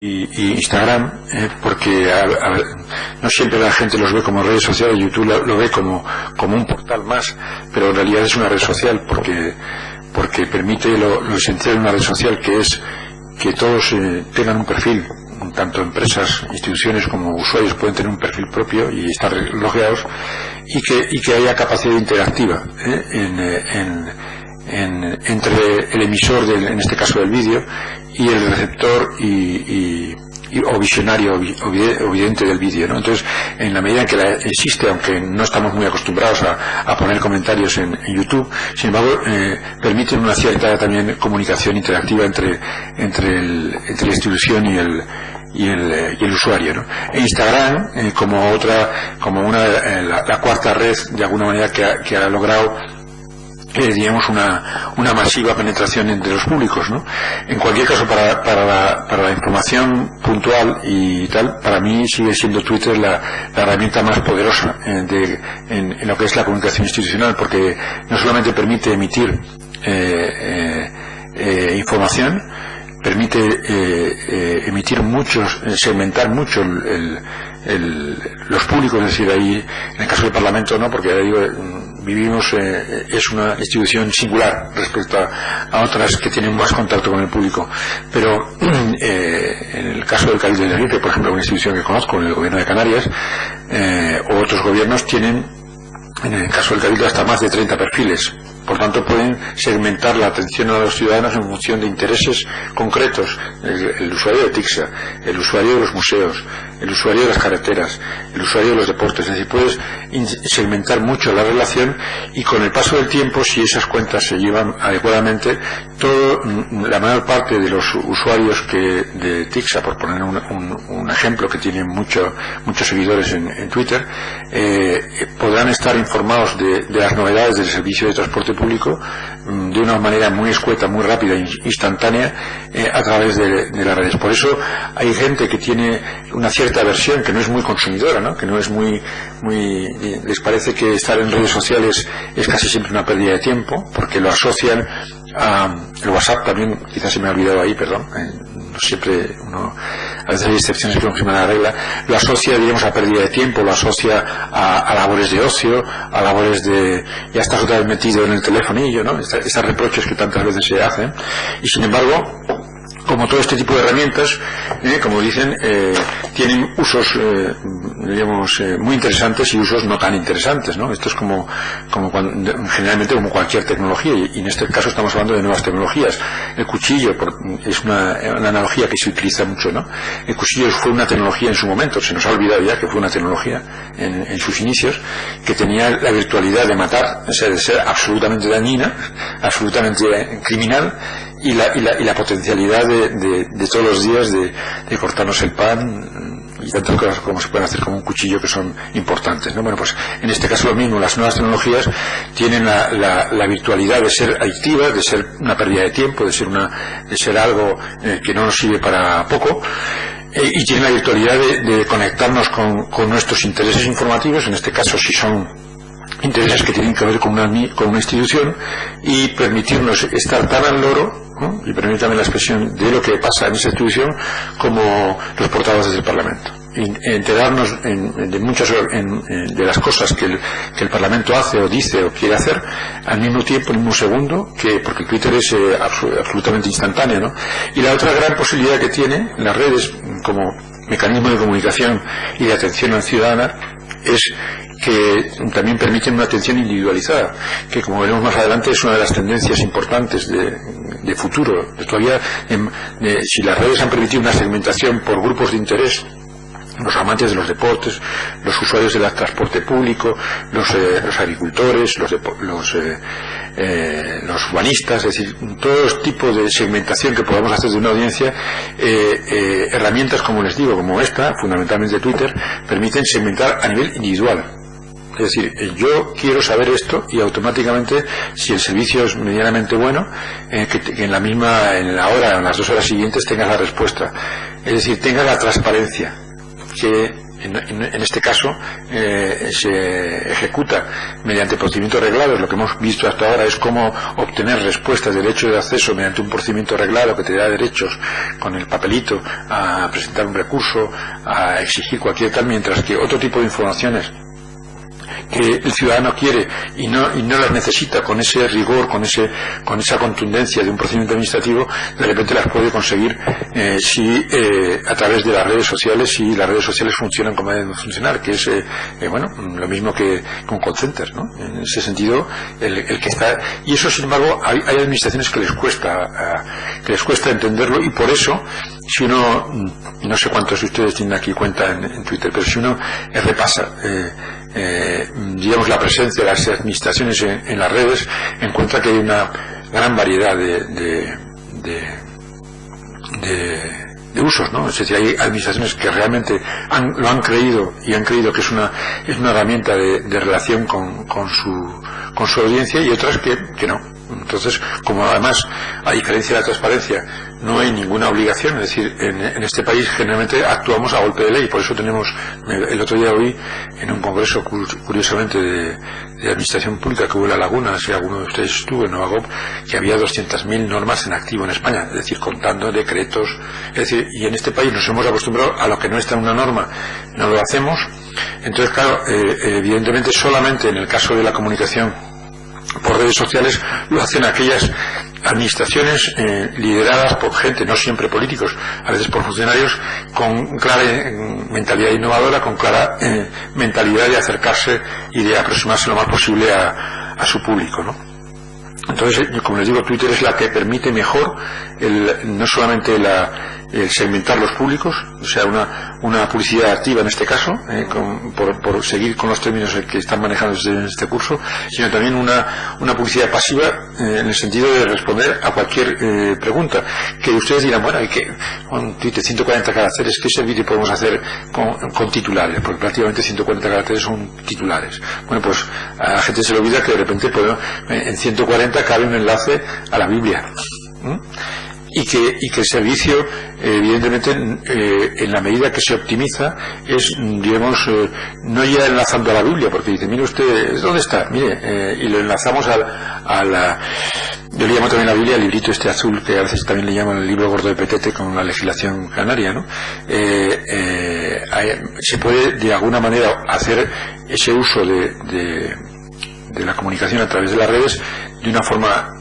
y Instagram, porque no siempre la gente los ve como redes sociales. YouTube lo ve como un portal más, pero en realidad es una red social porque permite lo esencial de una red social, que es que todos tengan un perfil, tanto empresas, instituciones como usuarios pueden tener un perfil propio y estar logueados, y que haya capacidad interactiva entre el emisor en este caso del vídeo, y el receptor o visionario o vidente del vídeo, ¿no? Entonces, en la medida en que existe, aunque no estamos muy acostumbrados a poner comentarios en YouTube, sin embargo, permiten una cierta también comunicación interactiva entre la institución y el usuario, ¿no? E Instagram, la cuarta red, de alguna manera, que ha logrado digamos una masiva penetración entre los públicos, ¿no? En cualquier caso, para la información puntual y tal, para mí sigue siendo Twitter la herramienta más poderosa en lo que es la comunicación institucional, porque no solamente permite emitir información, permite emitir segmentar mucho los públicos, es decir, ahí en el caso del Parlamento no, porque es una institución singular respecto a otras que tienen más contacto con el público, pero en el caso del Cabildo de Tenerife, por ejemplo, una institución que conozco, en el gobierno de Canarias, o otros gobiernos tienen, en el caso del Cabildo, hasta más de 30 perfiles. Por tanto, pueden segmentar la atención a los ciudadanos en función de intereses concretos. El usuario de TICSA, el usuario de los museos, el usuario de las carreteras, el usuario de los deportes. Es decir, puedes segmentar mucho la relación, y con el paso del tiempo, si esas cuentas se llevan adecuadamente, la mayor parte de los usuarios de TICSA, por poner un ejemplo, que tiene muchos seguidores en Twitter, podrán estar informados de las novedades del servicio de transporte público de una manera muy escueta, muy rápida, instantánea, a través de las redes. Por eso hay gente que tiene una cierta aversión, que no es muy consumidora, ¿no? Que no es les parece que estar en redes sociales es casi siempre una pérdida de tiempo, porque lo asocian el WhatsApp también, quizás se me ha olvidado ahí, perdón, no siempre a veces hay excepciones que confirman la regla, lo asocia, digamos, a pérdida de tiempo, lo asocia a labores de ocio, a labores ya estás otra vez metido en el telefonillo, ¿no? Estos reproches que tantas veces se hacen, y sin embargo, como todo este tipo de herramientas, como dicen, tienen usos, digamos, muy interesantes y usos no tan interesantes, ¿no? Esto es generalmente como cualquier tecnología, y en este caso estamos hablando de nuevas tecnologías. El cuchillo es una analogía que se utiliza mucho, ¿no? El cuchillo fue una tecnología en su momento, se nos ha olvidado ya que fue una tecnología en sus inicios, que tenía la virtualidad de matar, o sea, de ser absolutamente dañina, absolutamente criminal, y la potencialidad de todos los días de cortarnos el pan y tantas cosas como se pueden hacer con un cuchillo, que son importantes, ¿no? Bueno, pues en este caso lo mismo, las nuevas tecnologías tienen la virtualidad de ser adictivas, de ser una pérdida de tiempo, de ser algo que no nos sirve para poco, y tienen la virtualidad de conectarnos con nuestros intereses informativos, en este caso si son intereses que tienen que ver con una institución, y permitirnos estar tan al loro, ¿no? Y permítame la expresión, de lo que pasa en esa institución, como los portavoces del Parlamento. Enterarnos de las cosas que el Parlamento hace o dice o quiere hacer al mismo tiempo, en el mismo segundo, porque Twitter es absolutamente instantáneo, ¿no? Y la otra gran posibilidad que tiene las redes como mecanismo de comunicación y de atención ciudadana es que también permiten una atención individualizada, que, como veremos más adelante, es una de las tendencias importantes de futuro. Todavía, si las redes han permitido una segmentación por grupos de interés, los amantes de los deportes, los usuarios del transporte público, los agricultores, los urbanistas, es decir, todo tipo de segmentación que podamos hacer de una audiencia, herramientas, como les digo, como esta, fundamentalmente Twitter, permiten segmentar a nivel individual. Es decir, yo quiero saber esto, y automáticamente, si el servicio es medianamente bueno, que en la hora o en las 2 horas siguientes tengas la respuesta. Es decir, tenga la transparencia que en este caso se ejecuta mediante procedimientos reglados. Lo que hemos visto hasta ahora es cómo obtener respuestas del derecho de acceso mediante un procedimiento reglado que te da derechos con el papelito a presentar un recurso, a exigir cualquier tal, mientras que otro tipo de informaciones que el ciudadano quiere y no las necesita con ese rigor, con esa contundencia de un procedimiento administrativo, de repente las puede conseguir si a través de las redes sociales, si las redes sociales funcionan como deben funcionar, que es lo mismo que un call center, ¿no? En ese sentido, el que está, y eso sin embargo hay administraciones que les cuesta entenderlo, y por eso, si uno, no sé cuántos de ustedes tienen aquí cuenta en Twitter, pero si uno repasa digamos la presencia de las administraciones en las redes, encuentra que hay una gran variedad de usos, ¿no? Es decir, hay administraciones que realmente lo han creído y han creído que es una herramienta de relación con su audiencia, y otras que no. Entonces, como además, a diferencia de la transparencia, no hay ninguna obligación, es decir, en este país generalmente actuamos a golpe de ley. Por eso tenemos, el otro día oí en un congreso curiosamente de administración pública que hubo en La Laguna, si alguno de ustedes estuvo en Novagop, que había 200.000 normas en activo en España, es decir, contando decretos, es decir, y en este país nos hemos acostumbrado a lo que no está en una norma, no lo hacemos. Entonces, claro, evidentemente solamente en el caso de la comunicación por redes sociales lo hacen aquellas administraciones lideradas por gente, no siempre políticos, a veces por funcionarios, con clara mentalidad innovadora, con clara mentalidad de acercarse y de aproximarse lo más posible a su público, ¿no? Entonces, como les digo, Twitter es la que permite mejor no solamente el segmentar los públicos, o sea, una publicidad activa en este caso, por seguir con los términos que están manejando en este curso, sino también una publicidad pasiva en el sentido de responder a cualquier pregunta. Que ustedes dirán, bueno, hay que con Twitter 140 caracteres, ¿qué servicio podemos hacer con titulares? Porque prácticamente 140 caracteres son titulares. Bueno, pues a la gente se le olvida que de repente en 140 cabe un enlace a la Biblia. Y que el servicio, evidentemente, en la medida que se optimiza, es, digamos, no ya enlazando a la Biblia, porque dice, mire usted, ¿dónde está? Mire, y lo enlazamos yo le llamo también la Biblia, el librito este azul, que a veces también le llaman el libro gordo de Petete con la legislación canaria, ¿no? Se puede, de alguna manera, hacer ese uso de la comunicación a través de las redes de una forma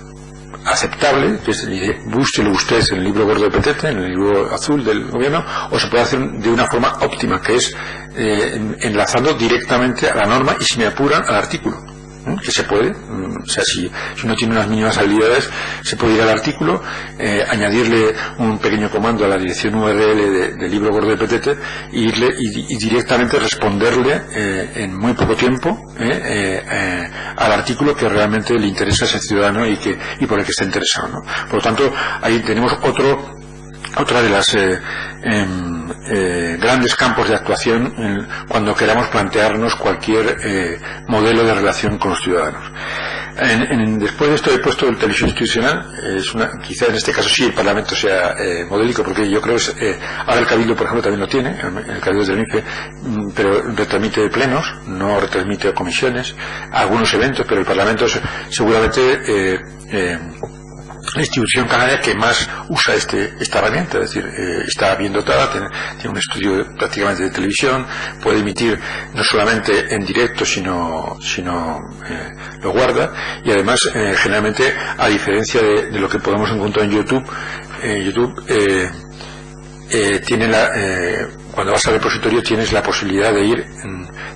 aceptable, que es, búsquelo usted en el libro gordo de Petete, en el libro azul del gobierno, o se puede hacer de una forma óptima, que es enlazando directamente a la norma y, si me apuran, al artículo, que se puede, o sea, si uno tiene unas mínimas habilidades, se puede ir al artículo, añadirle un pequeño comando a la dirección URL del libro gordo de Petete y directamente responderle en muy poco tiempo al artículo que realmente le interesa a ese ciudadano y por el que está interesado, ¿no? Por lo tanto, ahí tenemos otra de las grandes campos de actuación cuando queramos plantearnos cualquier modelo de relación con los ciudadanos. Después de esto he puesto el televisión institucional, quizá en este caso sí el Parlamento sea modélico, porque yo creo que ahora el Cabildo, por ejemplo, también lo tiene, el Cabildo del INFE, pero retransmite plenos, no retransmite comisiones, algunos eventos, pero el Parlamento seguramente la institución canaria que más usa esta herramienta, es decir, está bien dotada, tiene un estudio prácticamente de televisión, puede emitir no solamente en directo, sino lo guarda, y además generalmente, a diferencia de lo que podemos encontrar en YouTube, tiene cuando vas al repositorio tienes la posibilidad de ir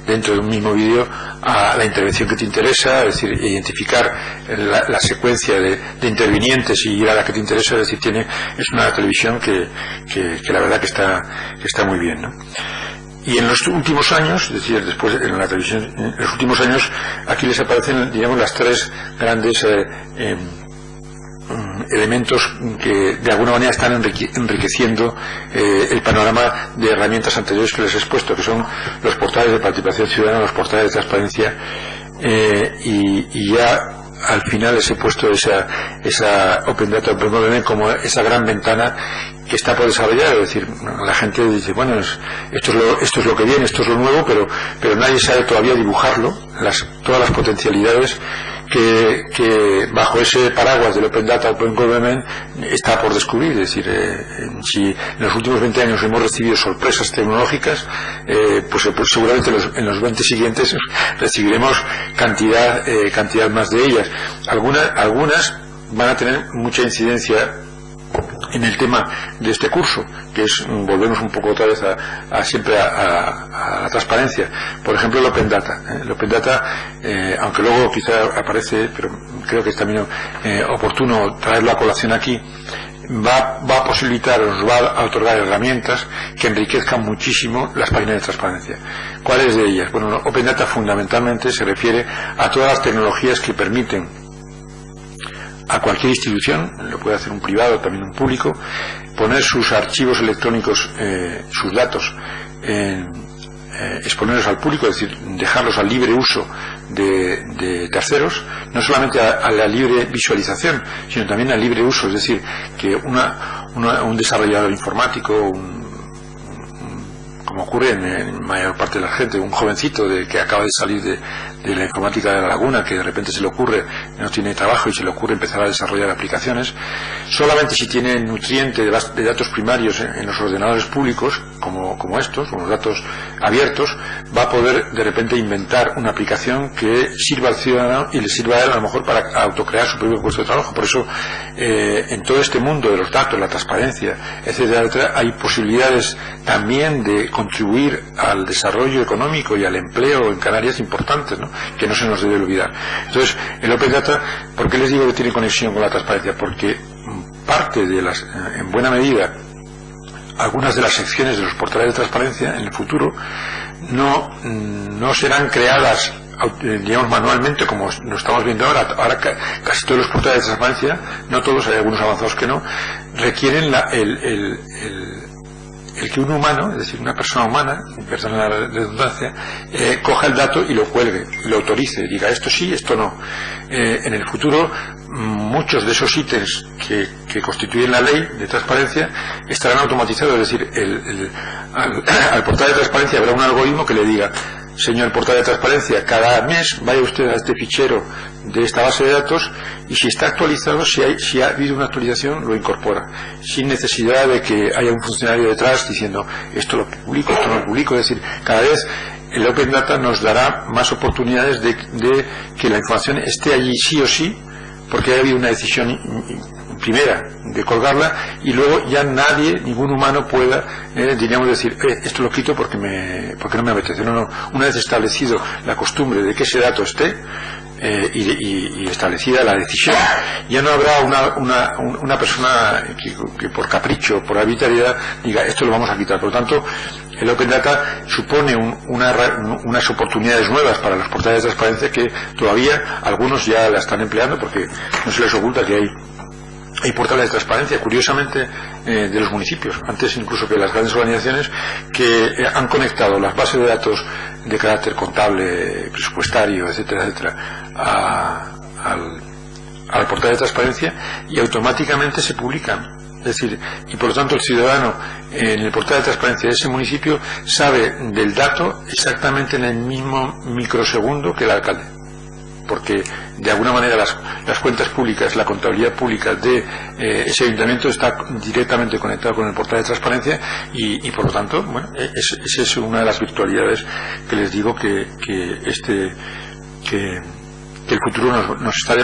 dentro de un mismo vídeo a la intervención que te interesa, es decir, identificar la secuencia de intervinientes y ir a la que te interesa, es decir, es una televisión que la verdad que está muy bien, ¿no? Y en los últimos años, es decir, después en la televisión, en los últimos años, aquí les aparecen, digamos, las tres grandes elementos que de alguna manera están enriqueciendo el panorama de herramientas anteriores que les he expuesto, que son los portales de participación ciudadana, los portales de transparencia, y ya al final les he puesto esa Open Data Open Government como esa gran ventana que está por desarrollar. Es decir, la gente dice, bueno, esto es lo que viene, esto es lo nuevo, pero nadie sabe todavía dibujarlo, todas las potencialidades que bajo ese paraguas del Open Data, Open Government está por descubrir. Es decir, si en los últimos 20 años hemos recibido sorpresas tecnológicas, pues seguramente en los 20 siguientes recibiremos cantidad más de ellas. Algunas van a tener mucha incidencia en el tema de este curso, que es, volvemos un poco otra vez siempre a la transparencia. Por ejemplo, el Open Data. El Open Data, aunque luego quizá aparece, pero creo que es también oportuno traerlo a colación aquí, va a posibilitar, nos va a otorgar herramientas que enriquezcan muchísimo las páginas de transparencia. ¿Cuáles de ellas? Bueno, Open Data fundamentalmente se refiere a todas las tecnologías que permiten a cualquier institución, lo puede hacer un privado, también un público, poner sus archivos electrónicos, sus datos, exponerlos al público, es decir, dejarlos al libre uso de terceros, no solamente a la libre visualización, sino también al libre uso. Es decir, que un desarrollador informático, como ocurre en mayor parte de la gente, un jovencito que acaba de salir de la informática de la Laguna, que de repente se le ocurre, no tiene trabajo y se le ocurre empezar a desarrollar aplicaciones, solamente si tiene nutriente de datos primarios en los ordenadores públicos, como estos, como los datos abiertos, va a poder de repente inventar una aplicación que sirva al ciudadano y le sirva a él a lo mejor para autocrear su propio puesto de trabajo. Por eso, en todo este mundo de los datos, la transparencia, etcétera, etcétera, hay posibilidades también de contribuir al desarrollo económico y al empleo en Canarias importantes, ¿no?, que no se nos debe olvidar. Entonces, el Open Data, ¿por qué les digo que tiene conexión con la transparencia? Porque parte de en buena medida, algunas de las secciones de los portales de transparencia en el futuro no serán creadas, digamos, manualmente, como lo estamos viendo ahora. Ahora casi todos los portales de transparencia, no todos, hay algunos avanzados que no, requieren el que un humano, es decir, una persona humana, perdón la redundancia, coja el dato y lo cuelgue, lo autorice, diga esto sí, esto no. En el futuro, muchos de esos ítems que constituyen la ley de transparencia estarán automatizados. Es decir, al portal de transparencia habrá un algoritmo que le diga: señor portal de transparencia, cada mes vaya usted a este fichero de esta base de datos, y si está actualizado, si ha habido una actualización, lo incorpora, sin necesidad de que haya un funcionario detrás diciendo esto lo publico, esto no lo publico. Es decir, cada vez el Open Data nos dará más oportunidades de que la información esté allí sí o sí, porque ha habido una decisión primera de colgarla, y luego ya nadie, ningún humano pueda, diríamos, decir esto lo quito porque no me apetece. No, una vez establecido la costumbre de que ese dato esté, y establecida la decisión, ya no habrá una persona que por capricho, por arbitrariedad, diga esto lo vamos a quitar. Por lo tanto, el Open Data supone unas oportunidades nuevas para los portales de transparencia que todavía algunos ya la están empleando, porque no se les oculta que hay portales de transparencia, curiosamente, de los municipios, antes incluso que las grandes organizaciones, que han conectado las bases de datos de carácter contable, presupuestario, etcétera, etcétera, al portal de transparencia, y automáticamente se publican. Es decir, y por lo tanto el ciudadano en el portal de transparencia de ese municipio sabe del dato exactamente en el mismo microsegundo que el alcalde, porque de alguna manera las cuentas públicas, la contabilidad pública de ese ayuntamiento está directamente conectado con el portal de transparencia, y por lo tanto, bueno, esa es una de las virtualidades que les digo que el futuro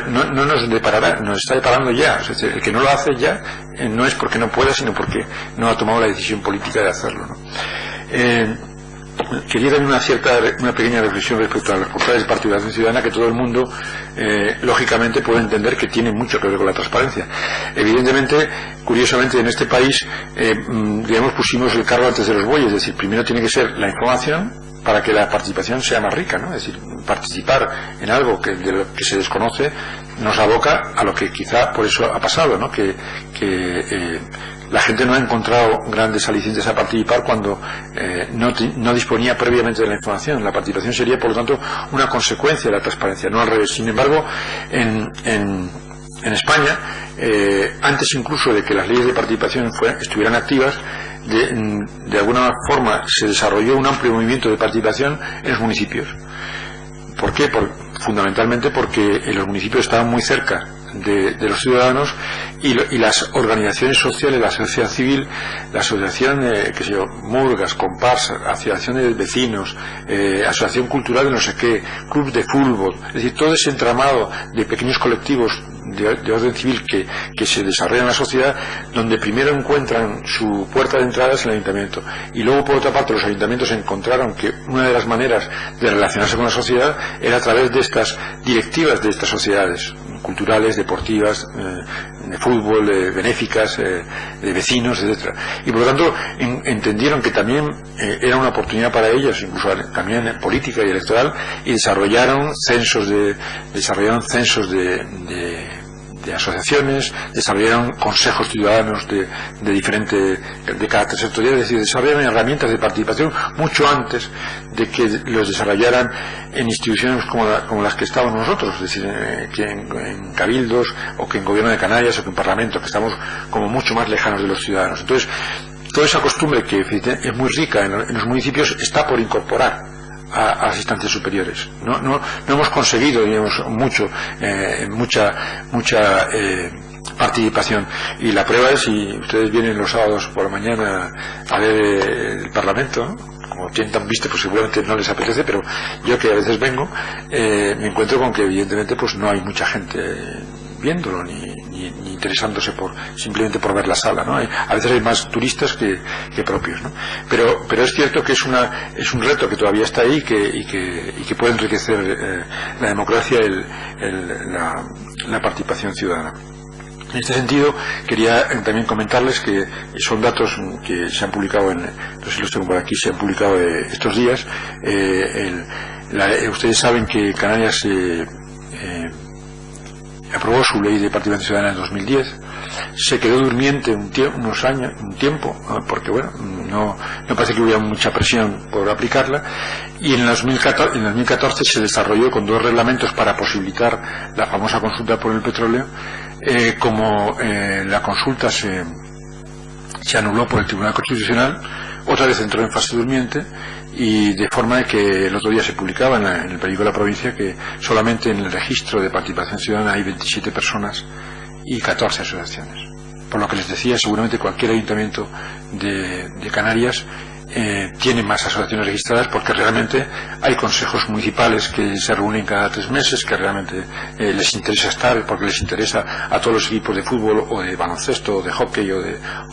no nos deparará, nos está deparando ya. Es decir, el que no lo hace ya no es porque no pueda, sino porque no ha tomado la decisión política de hacerlo, ¿no? Quería dar una pequeña reflexión respecto a los portales de participación ciudadana, que todo el mundo lógicamente puede entender que tiene mucho que ver con la transparencia. Evidentemente, curiosamente, en este país digamos, pusimos el carro antes de los bueyes. Es decir, primero tiene que ser la información para que la participación sea más rica, ¿no? Es decir, participar en algo de lo que se desconoce nos aboca a lo que quizá por eso ha pasado, ¿no? Que la gente no ha encontrado grandes alicientes a participar cuando no disponía previamente de la información. La participación sería, por lo tanto, una consecuencia de la transparencia, no al revés. Sin embargo, en España, antes incluso de que las leyes de participación estuvieran activas, de alguna forma se desarrolló un amplio movimiento de participación en los municipios. ¿Por qué? Fundamentalmente porque los municipios estaban muy cerca de los ciudadanos y las organizaciones sociales, la sociedad civil, la asociación, murgas, comparsas, asociación de vecinos, asociación cultural de no sé qué, club de fútbol, es decir, todo ese entramado de pequeños colectivos de orden civil que se desarrollan en la sociedad, donde primero encuentran su puerta de entrada es el ayuntamiento, y luego por otra parte los ayuntamientos encontraron que una de las maneras de relacionarse con la sociedad era a través de estas directivas de estas sociedades culturales, deportivas, de fútbol, benéficas, de vecinos, etcétera. Y por lo tanto entendieron que también era una oportunidad para ellos, incluso también política y electoral, y desarrollaron censos de asociaciones, desarrollaron consejos ciudadanos de carácter sectorial, es decir, desarrollaron herramientas de participación mucho antes de que los desarrollaran en instituciones como las que estábamos nosotros, es decir, que en cabildos, o que en Gobierno de Canarias, o que en Parlamento, que estamos como mucho más lejanos de los ciudadanos. Entonces, toda esa costumbre que es muy rica en los municipios está por incorporar a las instancias superiores. No hemos conseguido, digamos, mucha participación, y la prueba es si ustedes vienen los sábados por la mañana a ver el Parlamento, ¿no? Como tienen tan visto, pues seguramente no les apetece, pero yo, que a veces vengo, me encuentro con que evidentemente pues no hay mucha gente viéndolo ni interesándose simplemente por ver la sala, ¿no? A veces hay más turistas que propios, ¿no? Pero es cierto que es un reto que todavía está ahí y que puede enriquecer la democracia, la participación ciudadana. En este sentido, quería también comentarles que son datos que se han publicado no sé si los tengo por aquí, se han publicado estos días. Ustedes saben que Canarias aprobó su ley de participación ciudadana en 2010, se quedó durmiente un tiempo, porque bueno, no parece que hubiera mucha presión por aplicarla, y en el 2014 se desarrolló con 2 reglamentos para posibilitar la famosa consulta por el petróleo. Como la consulta se anuló por el Tribunal Constitucional, otra vez entró en fase durmiente, y de forma de que el otro día se publicaba en el periódico de la provincia que solamente en el registro de participación ciudadana hay 27 personas y 14 asociaciones. Por lo que les decía, seguramente cualquier ayuntamiento de Canarias tiene más asociaciones registradas, porque realmente hay consejos municipales que se reúnen cada 3 meses, que realmente les interesa estar, porque les interesa a todos los equipos de fútbol o de baloncesto o de hockey o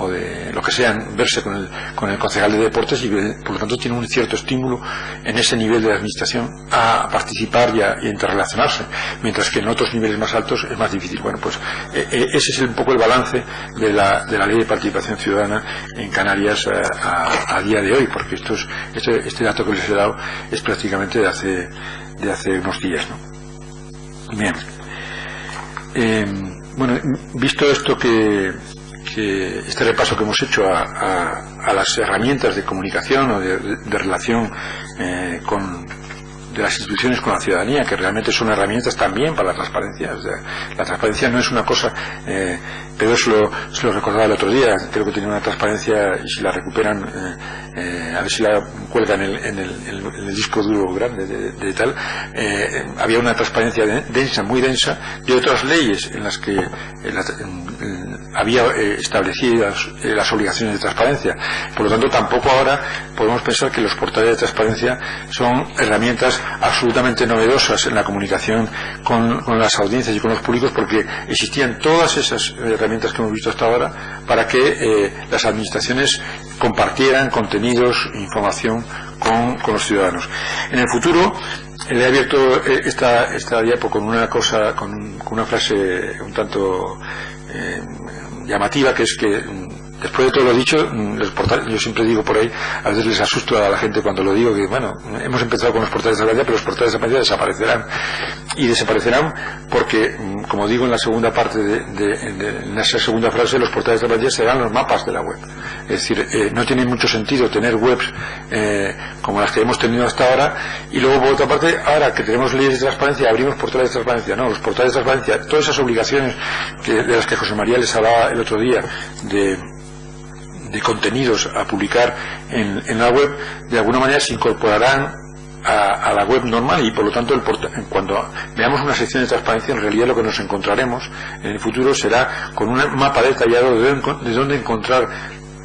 de lo que sea, verse con el concejal de deportes, y por lo tanto tiene un cierto estímulo en ese nivel de la administración a participar y a interrelacionarse, mientras que en otros niveles más altos es más difícil. Bueno, pues ese es un poco el balance de la ley de participación ciudadana en Canarias a día de hoy, porque este dato que les he dado es prácticamente de hace unos días, ¿no? Bien. Bueno, visto esto este repaso que hemos hecho a las herramientas de comunicación o de relación de las instituciones con la ciudadanía, que realmente son herramientas también para la transparencia. O sea, la transparencia no es una cosa, pero se lo recordaba el otro día, creo que tenía una transparencia, y si la recuperan, a ver si la cuelgan en el disco duro grande de tal, había una transparencia densa, muy densa, de otras leyes en las que había establecidas las obligaciones de transparencia. Por lo tanto, tampoco ahora podemos pensar que los portales de transparencia son herramientas absolutamente novedosas en la comunicación con las audiencias y con los públicos, porque existían todas esas herramientas que hemos visto hasta ahora para que las administraciones compartieran contenidos, información con los ciudadanos. En el futuro, le he abierto esta diapo con una frase un tanto llamativa, que es que después de todo lo dicho, los portales, yo siempre digo por ahí, a veces les asusto a la gente cuando lo digo, que bueno, hemos empezado con los portales de transparencia, pero los portales de transparencia desaparecerán, y desaparecerán porque, como digo en la segunda parte en esa segunda frase, los portales de transparencia serán los mapas de la web. Es decir, no tiene mucho sentido tener webs como las que hemos tenido hasta ahora, y luego por otra parte, ahora que tenemos leyes de transparencia, abrimos portales de transparencia. No, los portales de transparencia, todas esas obligaciones de las que José María les hablaba el otro día, de contenidos a publicar en la web, de alguna manera se incorporarán a la web normal, y por lo tanto cuando veamos una sección de transparencia, en realidad lo que nos encontraremos en el futuro será con un mapa detallado de dónde encontrar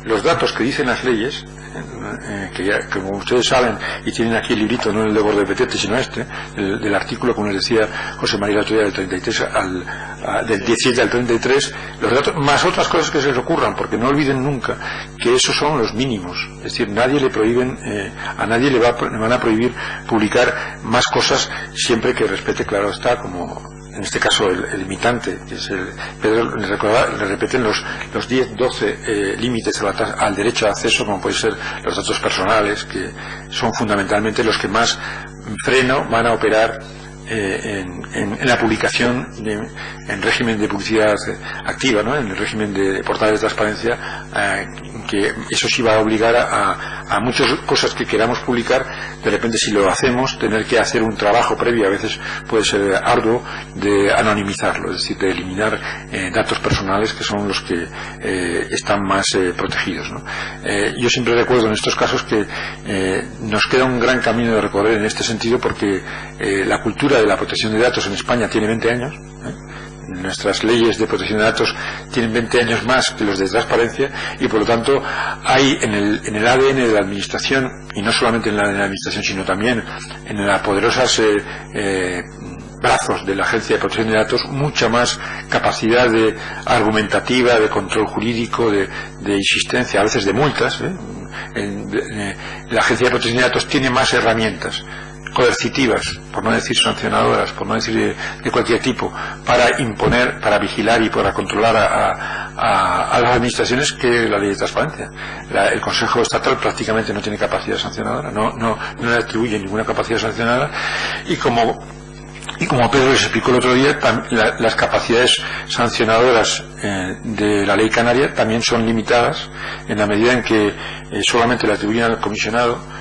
los datos que dicen las leyes, que ya, como ustedes saben, y tienen aquí el librito, no el de Bordepetete, sino del artículo, como les decía José María la del 33 del 17 al 33, los datos, más otras cosas que se les ocurran, porque no olviden nunca que esos son los mínimos. Es decir, nadie le prohíben, a nadie le van a prohibir publicar más cosas, siempre que respete, claro está, como en este caso el limitante, que es Pedro le repiten los 10, 12 límites al derecho de acceso, como pueden ser los datos personales, que son fundamentalmente los que más freno van a operar en la publicación en régimen de publicidad activa, ¿no? En el régimen de portales de transparencia, que eso sí va a obligar a muchas cosas que queramos publicar, de repente, si lo hacemos, tener que hacer un trabajo previo, a veces puede ser arduo, de anonimizarlo, es decir, de eliminar datos personales, que son los que están más protegidos, ¿no? Yo siempre recuerdo en estos casos que nos queda un gran camino de recorrer en este sentido, porque la cultura de la protección de datos en España tiene 20 años. Nuestras leyes de protección de datos tienen 20 años más que los de transparencia, y por lo tanto hay en el ADN de la administración, y no solamente en el ADN de la administración, sino también en las poderosas brazos de la Agencia de Protección de Datos, mucha más capacidad de argumentativa, de control jurídico, de insistencia, a veces de multas. La Agencia de Protección de Datos tiene más herramientas coercitivas, por no decir sancionadoras, por no decir de cualquier tipo, para imponer, para vigilar y para controlar a las administraciones, que la ley de transparencia. El Consejo Estatal prácticamente no tiene capacidad sancionadora, no le atribuye ninguna capacidad sancionadora, y como Pedro les explicó el otro día, las capacidades sancionadoras de la ley canaria también son limitadas, en la medida en que solamente le atribuyen al comisionado,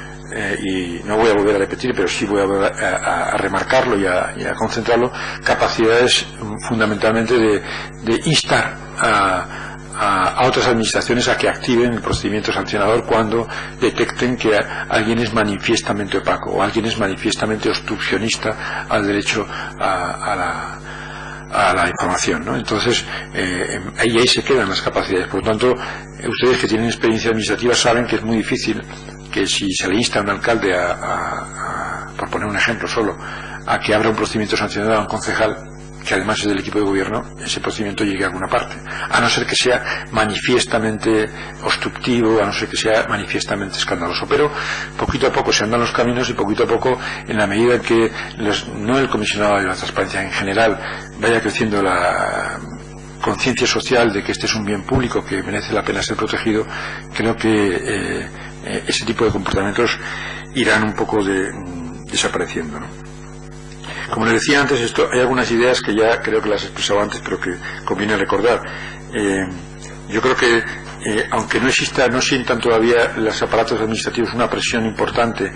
y no voy a volver a repetir, pero sí voy a remarcarlo y a concentrarlo, capacidades fundamentalmente de instar a otras administraciones a que activen el procedimiento sancionador cuando detecten que alguien es manifiestamente opaco, o alguien es manifiestamente obstruccionista al derecho a la información, ¿no? Entonces, ahí se quedan las capacidades. Por lo tanto, ustedes que tienen experiencia administrativa saben que es muy difícil que, si se le insta a un alcalde por poner un ejemplo solo, a que abra un procedimiento sancionador a un concejal, que además es del equipo de gobierno, ese procedimiento llegue a alguna parte, a no ser que sea manifiestamente obstructivo, a no ser que sea manifiestamente escandaloso. Pero poquito a poco se andan los caminos, y poquito a poco, en la medida en que no el comisionado de la transparencia en general vaya creciendo la conciencia social de que este es un bien público que merece la pena ser protegido, creo que ese tipo de comportamientos irán un poco desapareciendo, ¿no? Como les decía antes, hay algunas ideas que ya creo que las he expresado antes, pero que conviene recordar. Yo creo que aunque no sientan todavía los aparatos administrativos una presión importante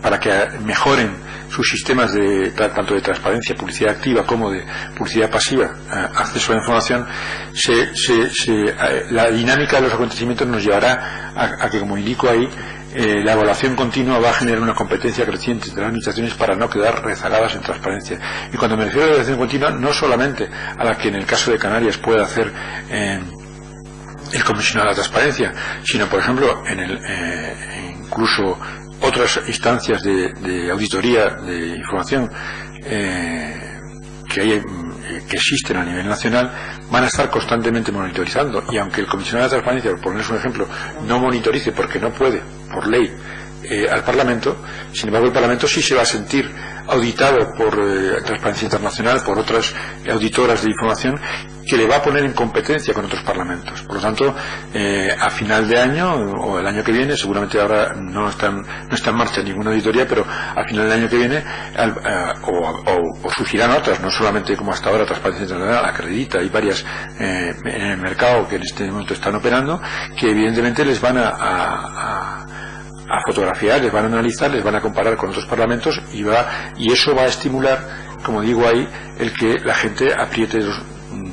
para que mejoren sus sistemas tanto de transparencia, publicidad activa, como de publicidad pasiva, acceso a la información, la dinámica de los acontecimientos nos llevará a que, como indico ahí, la evaluación continua va a generar una competencia creciente de las administraciones para no quedar rezagadas en transparencia. Y cuando me refiero a la evaluación continua, no solamente a la que en el caso de Canarias puede hacer el comisionado de la transparencia, sino, por ejemplo, incluso otras instancias de auditoría de información que existen a nivel nacional, van a estar constantemente monitorizando. Y aunque el comisionado de transparencia, por ponerles un ejemplo, no monitorice porque no puede, por ley, al Parlamento. Sin embargo, el Parlamento sí se va a sentir auditado por Transparencia Internacional, por otras auditoras de información, que le va a poner en competencia con otros parlamentos. Por lo tanto, a final de año o el año que viene, seguramente ahora no está en marcha ninguna auditoría, pero a final del año que viene o surgirán otras, no solamente como hasta ahora Transparencia Internacional, Acredita y varias en el mercado que en este momento están operando, que evidentemente les van a fotografiar, les van a analizar, les van a comparar con otros parlamentos y eso va a estimular, como digo ahí, el que la gente apriete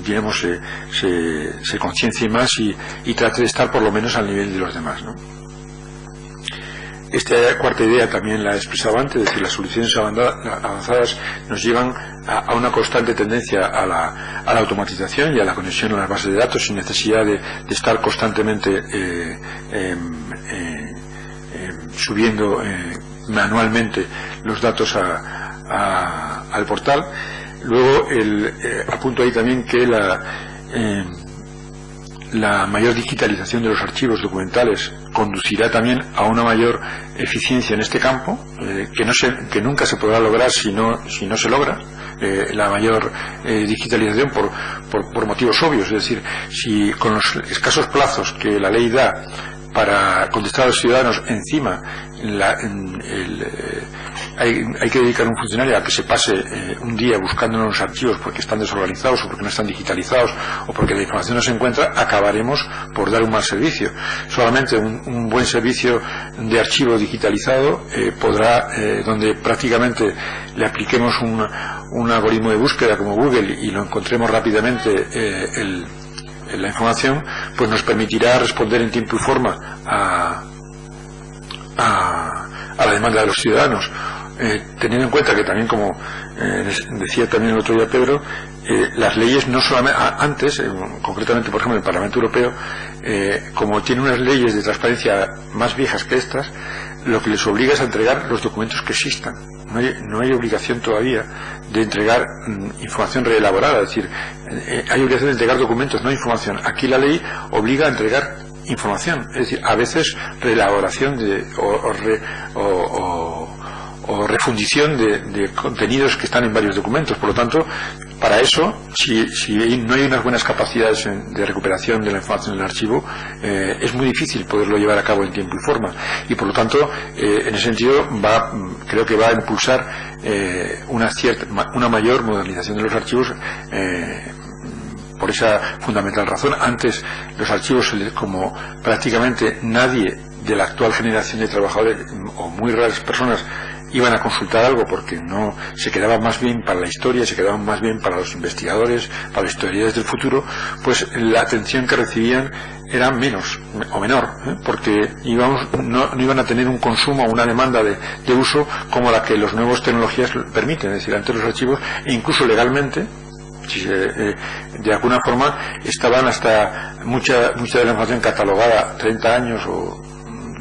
digamos, se conciencie más y trate de estar por lo menos al nivel de los demás, ¿no? Esta cuarta idea también la he expresado antes, es decir, las soluciones avanzadas nos llevan a una constante tendencia a la automatización y a la conexión a las bases de datos sin necesidad de estar constantemente subiendo manualmente los datos al portal. Luego apunto ahí también que la mayor digitalización de los archivos documentales conducirá también a una mayor eficiencia en este campo, que nunca se podrá lograr si no se logra la mayor digitalización por motivos obvios. Es decir, si con los escasos plazos que la ley da para contestar a los ciudadanos, encima hay que dedicar a un funcionario a que se pase un día buscando en los archivos porque están desorganizados o porque no están digitalizados o porque la información no se encuentra, acabaremos por dar un mal servicio. Solamente un buen servicio de archivo digitalizado podrá, donde prácticamente le apliquemos un algoritmo de búsqueda como Google y lo encontremos rápidamente la información, pues nos permitirá responder en tiempo y forma a la demanda de los ciudadanos, teniendo en cuenta que también, como decía también el otro día Pedro, las leyes no solamente antes, concretamente por ejemplo el Parlamento Europeo, como tiene unas leyes de transparencia más viejas que estas, lo que les obliga es a entregar los documentos que existan. No hay obligación todavía de entregar información reelaborada, es decir, hay obligación de entregar documentos, no información. Aquí la ley obliga a entregar información, es decir, a veces reelaboración o refundición de contenidos que están en varios documentos. Por lo tanto, para eso, si no hay unas buenas capacidades de recuperación de la información del archivo, es muy difícil poderlo llevar a cabo en tiempo y forma. Y por lo tanto, en ese sentido, creo que va a impulsar una mayor modernización de los archivos, por esa fundamental razón. Antes, los archivos, como prácticamente nadie de la actual generación de trabajadores, o muy raras personas, iban a consultar algo porque no se quedaban más bien para la historia, se quedaban más bien para los investigadores, para las historias del futuro, pues la atención que recibían era menos o menor, porque no iban a tener un consumo o una demanda de uso como la que las nuevas tecnologías permiten. Es decir, antes los archivos, e incluso legalmente, de alguna forma estaban hasta mucha de la información catalogada 30 años o,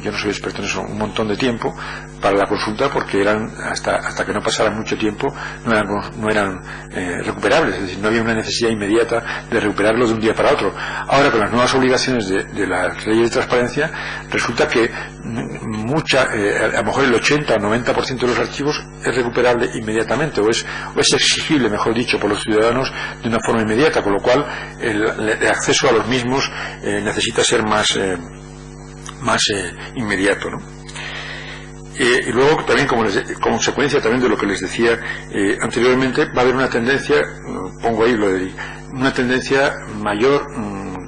yo no soy experto en eso, un montón de tiempo para la consulta, porque eran hasta que no pasara mucho tiempo no eran recuperables. Es decir, no había una necesidad inmediata de recuperarlo de un día para otro. Ahora, con las nuevas obligaciones de las leyes de transparencia, resulta que a lo mejor el 80 o 90% de los archivos es recuperable inmediatamente, o es exigible, mejor dicho, por los ciudadanos de una forma inmediata, con lo cual el acceso a los mismos necesita ser más inmediato, ¿no? Y luego también, como consecuencia también de lo que les decía anteriormente, va a haber una tendencia, pongo ahí una tendencia mayor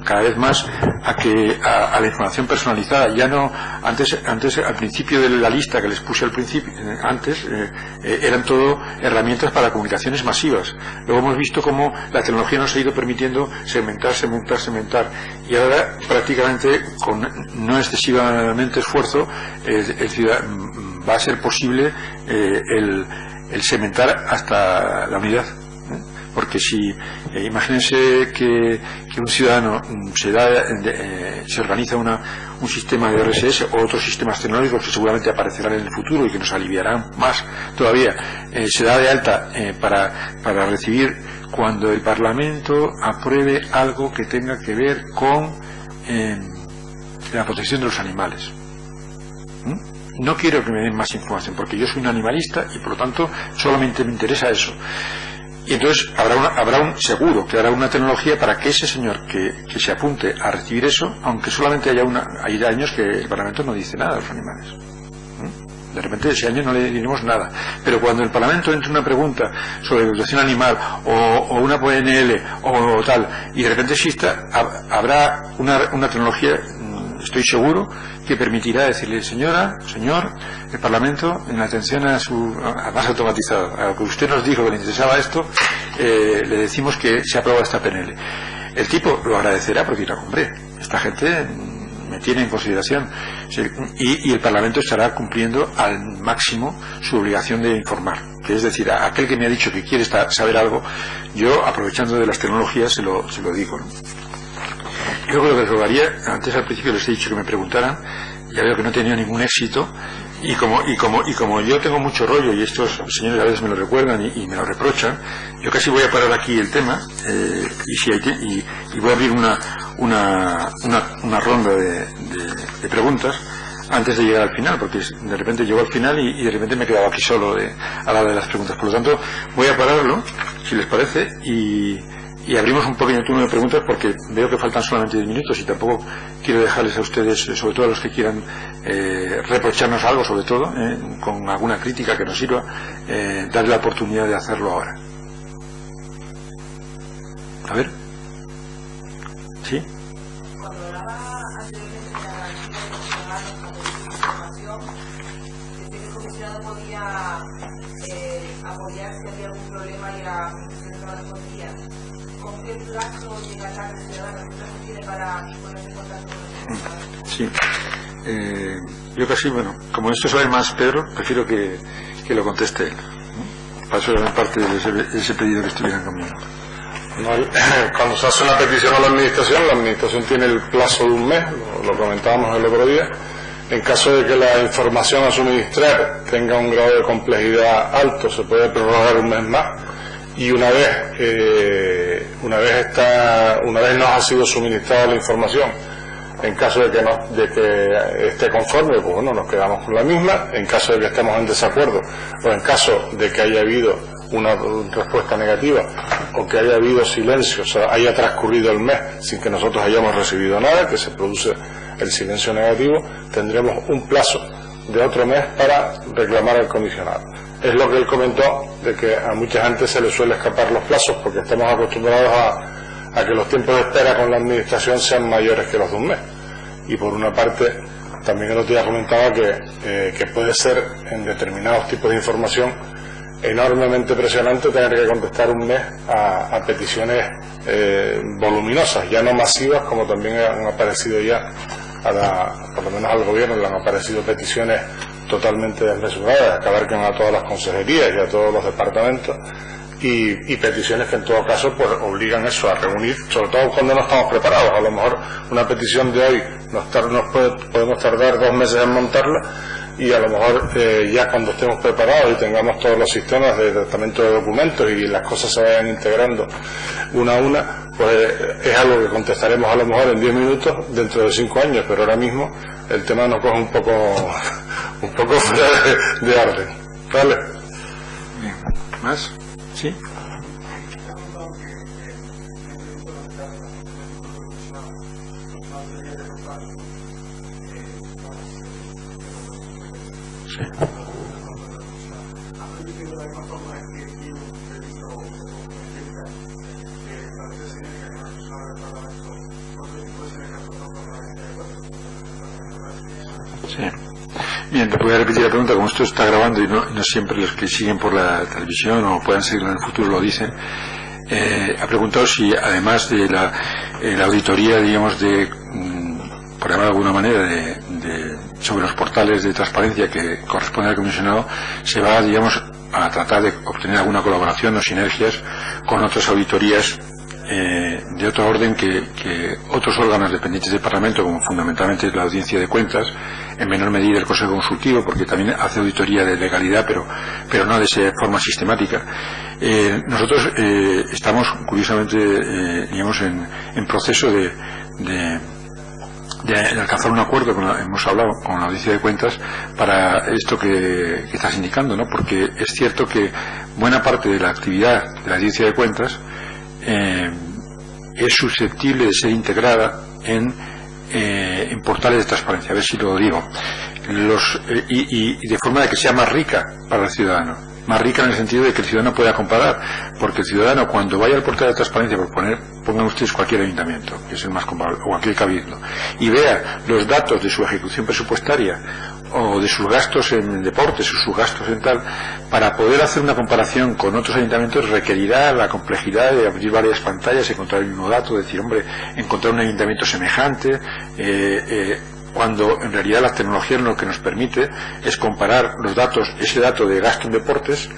cada vez más a la información personalizada. Ya no, antes al principio de la lista que les puse al principio, eran todo herramientas para comunicaciones masivas. Luego hemos visto cómo la tecnología nos ha ido permitiendo segmentar, y ahora prácticamente con no excesivamente esfuerzo va a ser posible el segmentar hasta la unidad. Porque imagínense que un ciudadano se organiza un sistema de RSS o otros sistemas tecnológicos que seguramente aparecerán en el futuro y que nos aliviarán más todavía, se da de alta para recibir cuando el Parlamento apruebe algo que tenga que ver con la protección de los animales. no quiero que me den más información, porque yo soy un animalista y por lo tanto solamente me interesa eso. Y entonces seguro que habrá una tecnología para que ese señor que se apunte a recibir eso, aunque solamente hay años que el Parlamento no dice nada de los animales. De repente ese año no le diremos nada, pero cuando el Parlamento entre una pregunta sobre educación animal o una PNL o tal, y de repente exista, habrá una tecnología, estoy seguro, que permitirá decirle: señora, señor, el Parlamento, en atención a más automatizado, a lo que usted nos dijo que le interesaba esto, le decimos que se aprueba esta PNL. El tipo lo agradecerá porque dirá: hombre, esta gente me tiene en consideración, y el Parlamento estará cumpliendo al máximo su obligación de informar, que es decir, a aquel que me ha dicho que quiere saber algo, yo, aprovechando de las tecnologías, se lo digo, ¿no? Yo creo que les rogaría, antes al principio les he dicho que me preguntaran, ya veo que no he tenido ningún éxito, y como yo tengo mucho rollo, y estos señores a veces me lo recuerdan y me lo reprochan, yo casi voy a parar aquí el tema, y voy a abrir una ronda de preguntas antes de llegar al final, porque de repente llego al final y de repente me he quedado aquí solo a la hora de las preguntas. Por lo tanto, voy a pararlo, si les parece, y abrimos un pequeño turno de preguntas, porque veo que faltan solamente 10 minutos y tampoco quiero dejarles a ustedes, sobre todo a los que quieran reprocharnos algo, sobre todo, con alguna crítica que nos sirva, darle la oportunidad de hacerlo ahora. A ver. ¿Sí? Cuando hablaba anteriormente de la garantía de los ciudadanos cuando reciben información, desde que el comisionado podía apoyar si había algún problema y la administración no respondía. ¿Con qué plazo llega tarde el ciudadano? ¿Qué plazo tiene para ponerse en contacto con el ciudadano? Sí. Yo casi, bueno, como esto sabe más Pedro, prefiero que lo conteste él. Para eso era parte de ese pedido que estuvieran conmigo. No, cuando se hace una petición a la administración tiene el plazo de un mes, lo comentábamos el otro día. En caso de que la información a suministrar tenga un grado de complejidad alto, se puede prorrogar un mes más, y una vez nos ha sido suministrada la información, en caso de que esté conforme, pues bueno, nos quedamos con la misma. En caso de que estemos en desacuerdo, o en caso de que haya habido una respuesta negativa, o que haya habido silencio, o sea, haya transcurrido el mes sin que nosotros hayamos recibido nada, que se produce el silencio negativo, tendremos un plazo de otro mes para reclamar al comisionado. Es lo que él comentó, de que a mucha gente se le suele escapar los plazos, porque estamos acostumbrados a que los tiempos de espera con la administración sean mayores que los de un mes. Y por una parte, también el otro día comentaba que puede ser, en determinados tipos de información, enormemente presionante tener que contestar un mes a peticiones voluminosas, ya no masivas, como también han aparecido ya, por lo menos al gobierno le han aparecido peticiones totalmente desmesuradas, que abarcan a todas las consejerías y a todos los departamentos, y peticiones que en todo caso pues obligan eso a reunir, sobre todo cuando no estamos preparados. A lo mejor una petición de hoy podemos tardar 2 meses en montarla, y a lo mejor ya cuando estemos preparados y tengamos todos los sistemas de tratamiento de documentos y las cosas se vayan integrando una a una, pues es algo que contestaremos a lo mejor en 10 minutos dentro de 5 años, pero ahora mismo el tema nos coge un poco fuera de orden. ¿Vale? Bien. ¿Más? ¿Sí? Sí. Bien, te voy a repetir la pregunta, como esto está grabando y no siempre los que siguen por la televisión o puedan seguirlo en el futuro lo dicen. Ha preguntado si además de la auditoría, digamos, por llamar de alguna manera, sobre los portales de transparencia que corresponde al comisionado, se va, digamos, a tratar de obtener alguna colaboración o sinergias con otras auditorías de otro orden que otros órganos dependientes del Parlamento, como fundamentalmente la Audiencia de Cuentas, en menor medida el Consejo Consultivo, porque también hace auditoría de legalidad, pero no de esa forma sistemática. Nosotros estamos, curiosamente, digamos, en proceso de de alcanzar un acuerdo, hemos hablado con la Audiencia de Cuentas para esto que estás indicando, ¿no? Porque es cierto que buena parte de la actividad de la Audiencia de Cuentas es susceptible de ser integrada en portales de transparencia, a ver si lo digo, y de forma de que sea más rica para el ciudadano. Más rica en el sentido de que el ciudadano pueda comparar, porque el ciudadano cuando vaya al portal de transparencia, pongan ustedes cualquier ayuntamiento, que es el más comparable, o cualquier cabildo, y vea los datos de su ejecución presupuestaria o de sus gastos en deportes o sus gastos en tal, para poder hacer una comparación con otros ayuntamientos requerirá la complejidad de abrir varias pantallas, encontrar el mismo dato, decir, hombre, encontrar un ayuntamiento semejante, cuando en realidad la tecnología lo que nos permite es comparar los datos, ese dato de gasto en deportes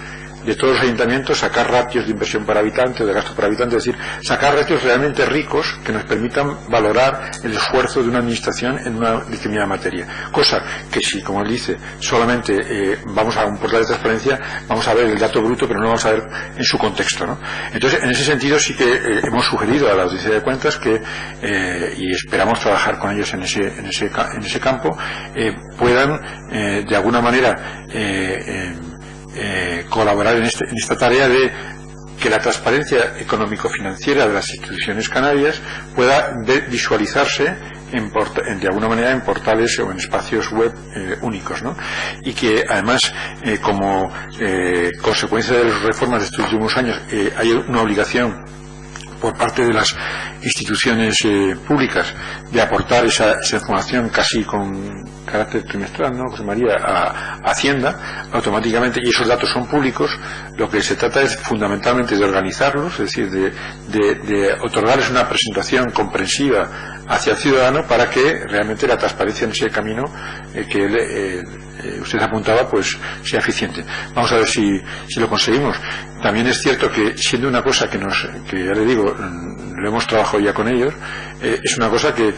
de todos los ayuntamientos, sacar ratios de inversión por habitante o de gasto por habitante, es decir, sacar ratios realmente ricos que nos permitan valorar el esfuerzo de una administración en una determinada materia. Cosa que si, como él dice, solamente vamos a un portal de transparencia, vamos a ver el dato bruto, pero no vamos a ver en su contexto, ¿no? Entonces, en ese sentido sí que hemos sugerido a la Audiencia de Cuentas que, y esperamos trabajar con ellos en ese campo, puedan de alguna manera colaborar en esta tarea de que la transparencia económico-financiera de las instituciones canarias pueda visualizarse de alguna manera en portales o en espacios web únicos, ¿no? Y que además como consecuencia de las reformas de estos últimos años hay una obligación por parte de las instituciones públicas de aportar esa información casi con carácter trimestral, ¿no, José María?, a Hacienda automáticamente, y esos datos son públicos. Lo que se trata es fundamentalmente de organizarlos, es decir, de otorgarles una presentación comprensiva hacia el ciudadano para que realmente la transparencia en ese camino que usted apuntaba pues sea eficiente. Vamos a ver si lo conseguimos. También es cierto que, siendo una cosa que ya le digo, lo hemos trabajado ya con ellos, es una cosa que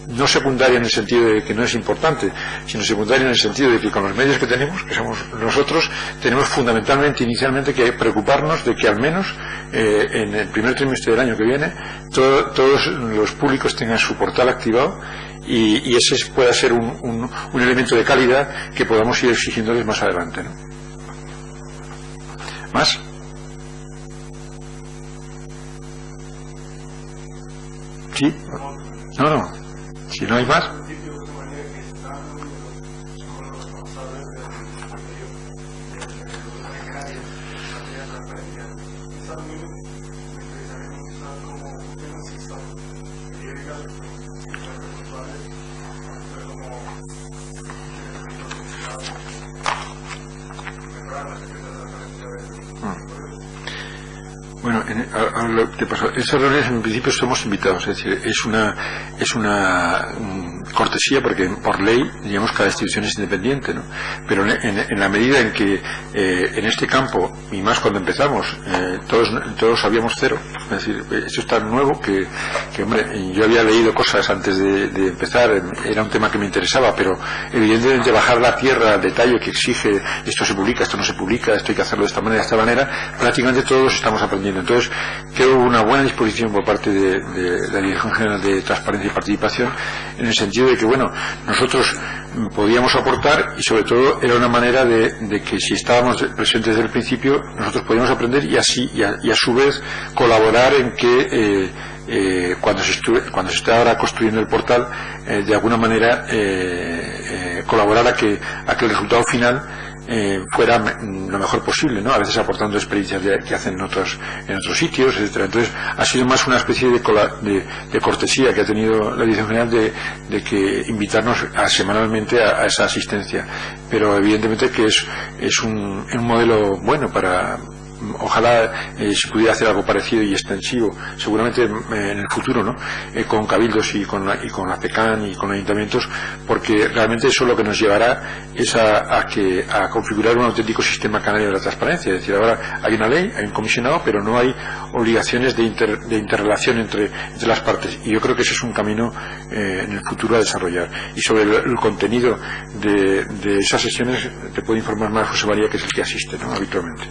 no secundaria en el sentido de que no es importante, sino secundaria en el sentido de que con los medios que tenemos, que somos nosotros, tenemos fundamentalmente, inicialmente, que preocuparnos de que al menos en el primer trimestre del año que viene todos los públicos tengan su portal activado y ese pueda ser un elemento de calidad que podamos ir exigiéndoles más adelante, ¿no? ¿Más? ¿Sí? No. Si no hay más. Bueno, lo que pasó, esas reuniones en principio somos invitados, es decir, es una cortesía porque por ley, digamos, cada institución es independiente, ¿no? Pero en la medida en que en este campo, y más cuando empezamos, todos sabíamos cero, es decir, esto es tan nuevo que hombre, yo había leído cosas antes de empezar, era un tema que me interesaba, pero evidentemente bajar la tierra al detalle que exige, esto se publica, esto no se publica, esto hay que hacerlo de esta manera, prácticamente todos estamos aprendiendo. Entonces, creo una buena disposición por parte de la Dirección General de Transparencia y Participación, en el sentido de que, bueno, nosotros podíamos aportar y sobre todo era una manera de que si estábamos presentes desde el principio, nosotros podíamos aprender y a su vez colaborar en que cuando se está ahora construyendo el portal, de alguna manera colaborar a que el resultado final fuera lo mejor posible, ¿no? A veces aportando experiencias que hacen en otros sitios, etcétera. Entonces ha sido más una especie de cortesía que ha tenido la Dirección General de que invitarnos semanalmente a esa asistencia, pero evidentemente que es un modelo bueno para. Ojalá se pudiera hacer algo parecido y extensivo, seguramente en el futuro, ¿no? Con cabildos y con la PECAN y con ayuntamientos, porque realmente eso lo que nos llevará es a configurar un auténtico sistema canario de la transparencia. Es decir, ahora hay una ley, hay un comisionado, pero no hay obligaciones de interrelación entre las partes, y yo creo que ese es un camino en el futuro a desarrollar. Y sobre el contenido de esas sesiones te puede informar más José María, que es el que asiste, ¿no? Habitualmente.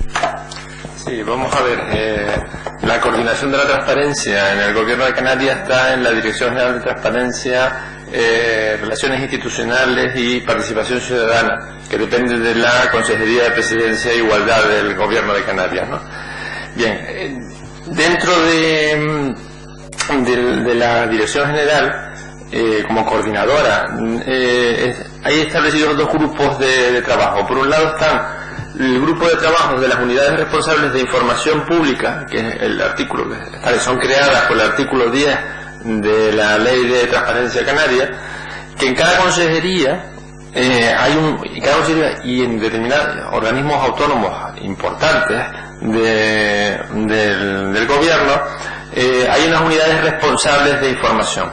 Sí, vamos a ver. La coordinación de la transparencia en el Gobierno de Canarias está en la Dirección General de Transparencia, Relaciones Institucionales y Participación Ciudadana, que depende de la Consejería de Presidencia e Igualdad del Gobierno de Canarias, ¿no? Bien, dentro de la Dirección General, como coordinadora, hay establecidos dos grupos de trabajo. Por un lado están el grupo de trabajo de las unidades responsables de información pública, que es el artículo que son creadas por el artículo 10 de la Ley de Transparencia Canaria, que en cada consejería y en determinados organismos autónomos importantes del gobierno, hay unas unidades responsables de información.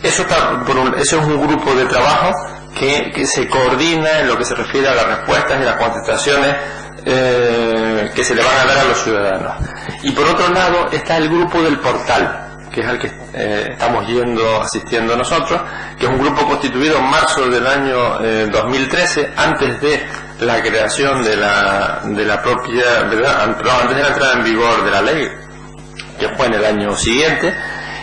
Eso es un grupo de trabajo que se coordina en lo que se refiere a las respuestas y las contestaciones que se le van a dar a los ciudadanos. Y por otro lado está el grupo del portal, que es al que estamos asistiendo nosotros, que es un grupo constituido en marzo del año 2013, antes de la creación de la propia, ¿verdad? Antes de la entrada en vigor de la ley, que fue en el año siguiente,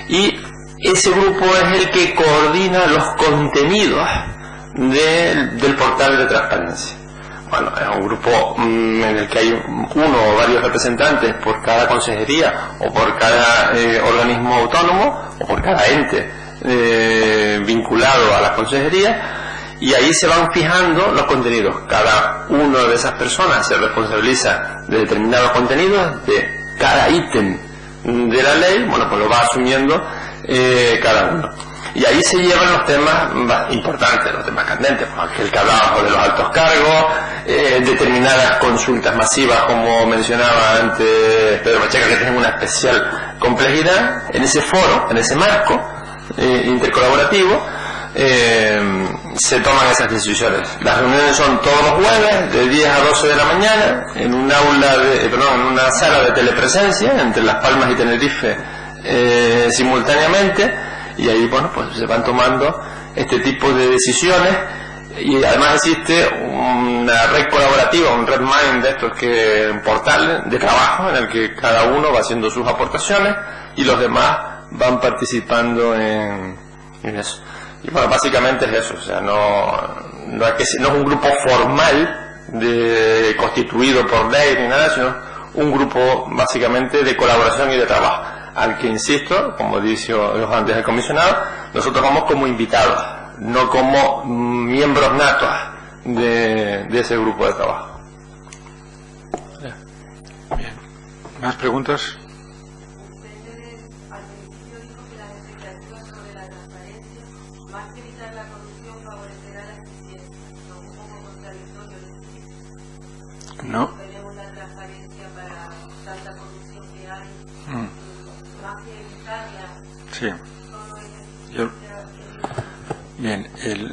y ese grupo es el que coordina los contenidos del portal de transparencia. Bueno, es un grupo en el que hay uno o varios representantes por cada consejería o por cada organismo autónomo o por cada ente vinculado a la consejería, y ahí se van fijando los contenidos. Cada una de esas personas se responsabiliza de determinados contenidos, de cada ítem de la ley, bueno, pues lo va asumiendo cada uno. Y ahí se llevan los temas importantes, los temas candentes, el que hablábamos de los altos cargos, determinadas consultas masivas, como mencionaba antes Pedro Pacheca, que tienen una especial complejidad. En ese foro, en ese marco intercolaborativo, se toman esas decisiones. Las reuniones son todos los jueves, de 10 a 12 de la mañana, en un aula en una sala de telepresencia, entre Las Palmas y Tenerife, simultáneamente. Y ahí, bueno, pues se van tomando este tipo de decisiones, y además existe una red colaborativa, un Redmind de estos, que un portal de trabajo en el que cada uno va haciendo sus aportaciones y los demás van participando en eso. Y bueno, básicamente es eso, o sea, no es un grupo formal constituido por ley ni nada, sino un grupo básicamente de colaboración y de trabajo, al que, insisto, como dijo antes el comisionado, nosotros vamos como invitados, no como miembros natos de ese grupo de trabajo. Bien. ¿Más preguntas? Ustedes al principio dijo que las expectativas sobre la transparencia, más que evitar la corrupción, favorecerá la eficiencia. ¿No es un poco contradictorio decir? No. Tenemos la transparencia para tanta corrupción que hay. Más que evitarla. Sí. Bien,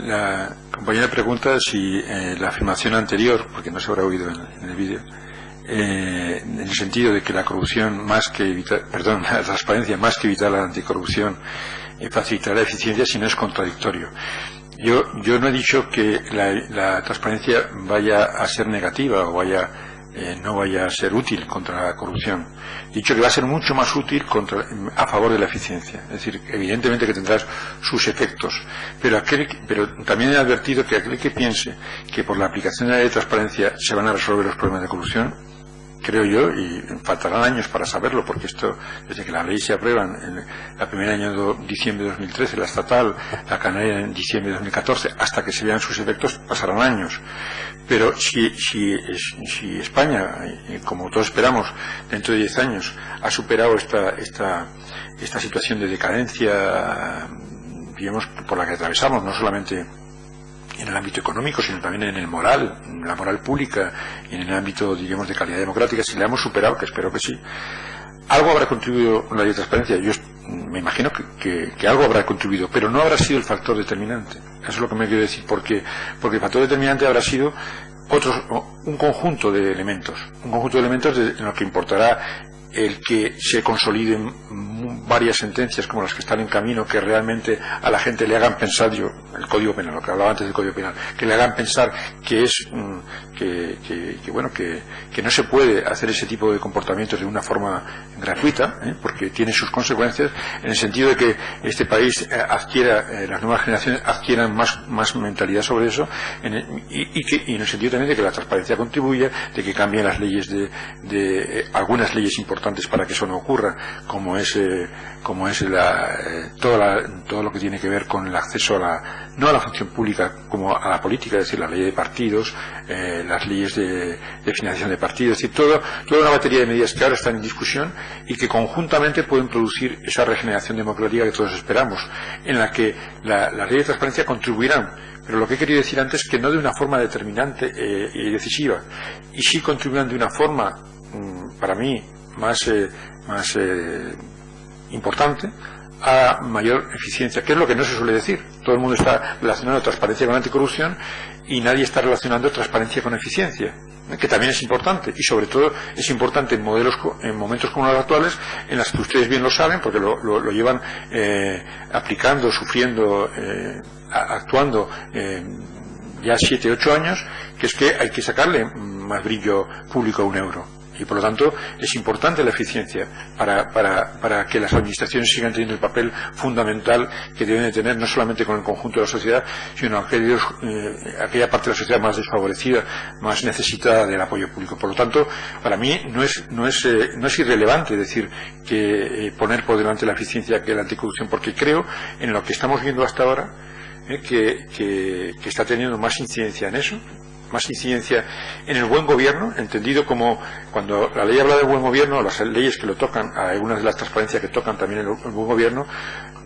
la compañera pregunta si la afirmación anterior, porque no se habrá oído en el vídeo, en el sentido de que la corrupción más que evitar, la transparencia más que evitar la anticorrupción facilitará la eficiencia, si no es contradictorio. Yo no he dicho que la transparencia vaya a ser negativa o no vaya a ser útil contra la corrupción. He dicho que va a ser mucho más útil a favor de la eficiencia. Es decir, evidentemente que tendrá sus efectos, pero también he advertido que aquel que piense que por la aplicación de la ley de transparencia se van a resolver los problemas de corrupción, creo yo, y faltarán años para saberlo, porque esto, desde que la ley se aprueba en la primera año de diciembre de 2013, la estatal, la canaria en diciembre de 2014, hasta que se vean sus efectos, pasarán años. Pero si España, como todos esperamos, dentro de 10 años, ha superado esta situación de decadencia, digamos, por la que atravesamos, no solamente en el ámbito económico, sino también en el moral, en la moral pública y en el ámbito, digamos, de calidad democrática, si la hemos superado, que espero que sí, algo habrá contribuido la ley de transparencia. Yo me imagino que algo habrá contribuido, pero no habrá sido el factor determinante. Eso es lo que me quiero decir, porque el factor determinante habrá sido un conjunto de elementos, en lo que importará el que se consoliden varias sentencias como las que están en camino que realmente a la gente le hagan pensar, el Código Penal, lo que hablaba antes del Código Penal, que le hagan pensar que es que no se puede hacer ese tipo de comportamientos de una forma gratuita, porque tiene sus consecuencias, en el sentido de que este país las nuevas generaciones adquieran más mentalidad sobre eso, y en el sentido también de que la transparencia contribuya, de que cambien las leyes de algunas leyes importantes para que eso no ocurra, como es todo lo que tiene que ver con el acceso no a la función pública como a la política, es decir, la ley de partidos, las leyes de financiación de partidos, es decir, toda una batería de medidas que ahora están en discusión y que conjuntamente pueden producir esa regeneración democrática que todos esperamos, en la que las leyes de transparencia contribuirán, pero lo que he querido decir antes es que no de una forma determinante y decisiva, y sí contribuirán de una forma, para mí, más importante, a mayor eficiencia, que es lo que no se suele decir. Todo el mundo está relacionando transparencia con anticorrupción y nadie está relacionando transparencia con eficiencia, que también es importante, y sobre todo es importante en momentos como los actuales, en las que ustedes bien lo saben, porque lo llevan aplicando, sufriendo, actuando ya 7 u 8 años, que es que hay que sacarle más brillo público a un euro. Y por lo tanto es importante la eficiencia para que las administraciones sigan teniendo el papel fundamental que deben de tener, no solamente con el conjunto de la sociedad, sino aquella parte de la sociedad más desfavorecida, más necesitada del apoyo público. Por lo tanto, para mí no es irrelevante decir que poner por delante la eficiencia que la anticorrupción, porque creo en lo que estamos viendo hasta ahora, que está teniendo más incidencia en eso, más incidencia en el buen gobierno, entendido como cuando la ley habla de buen gobierno, las leyes que lo tocan, algunas de las transparencias que tocan también el buen gobierno,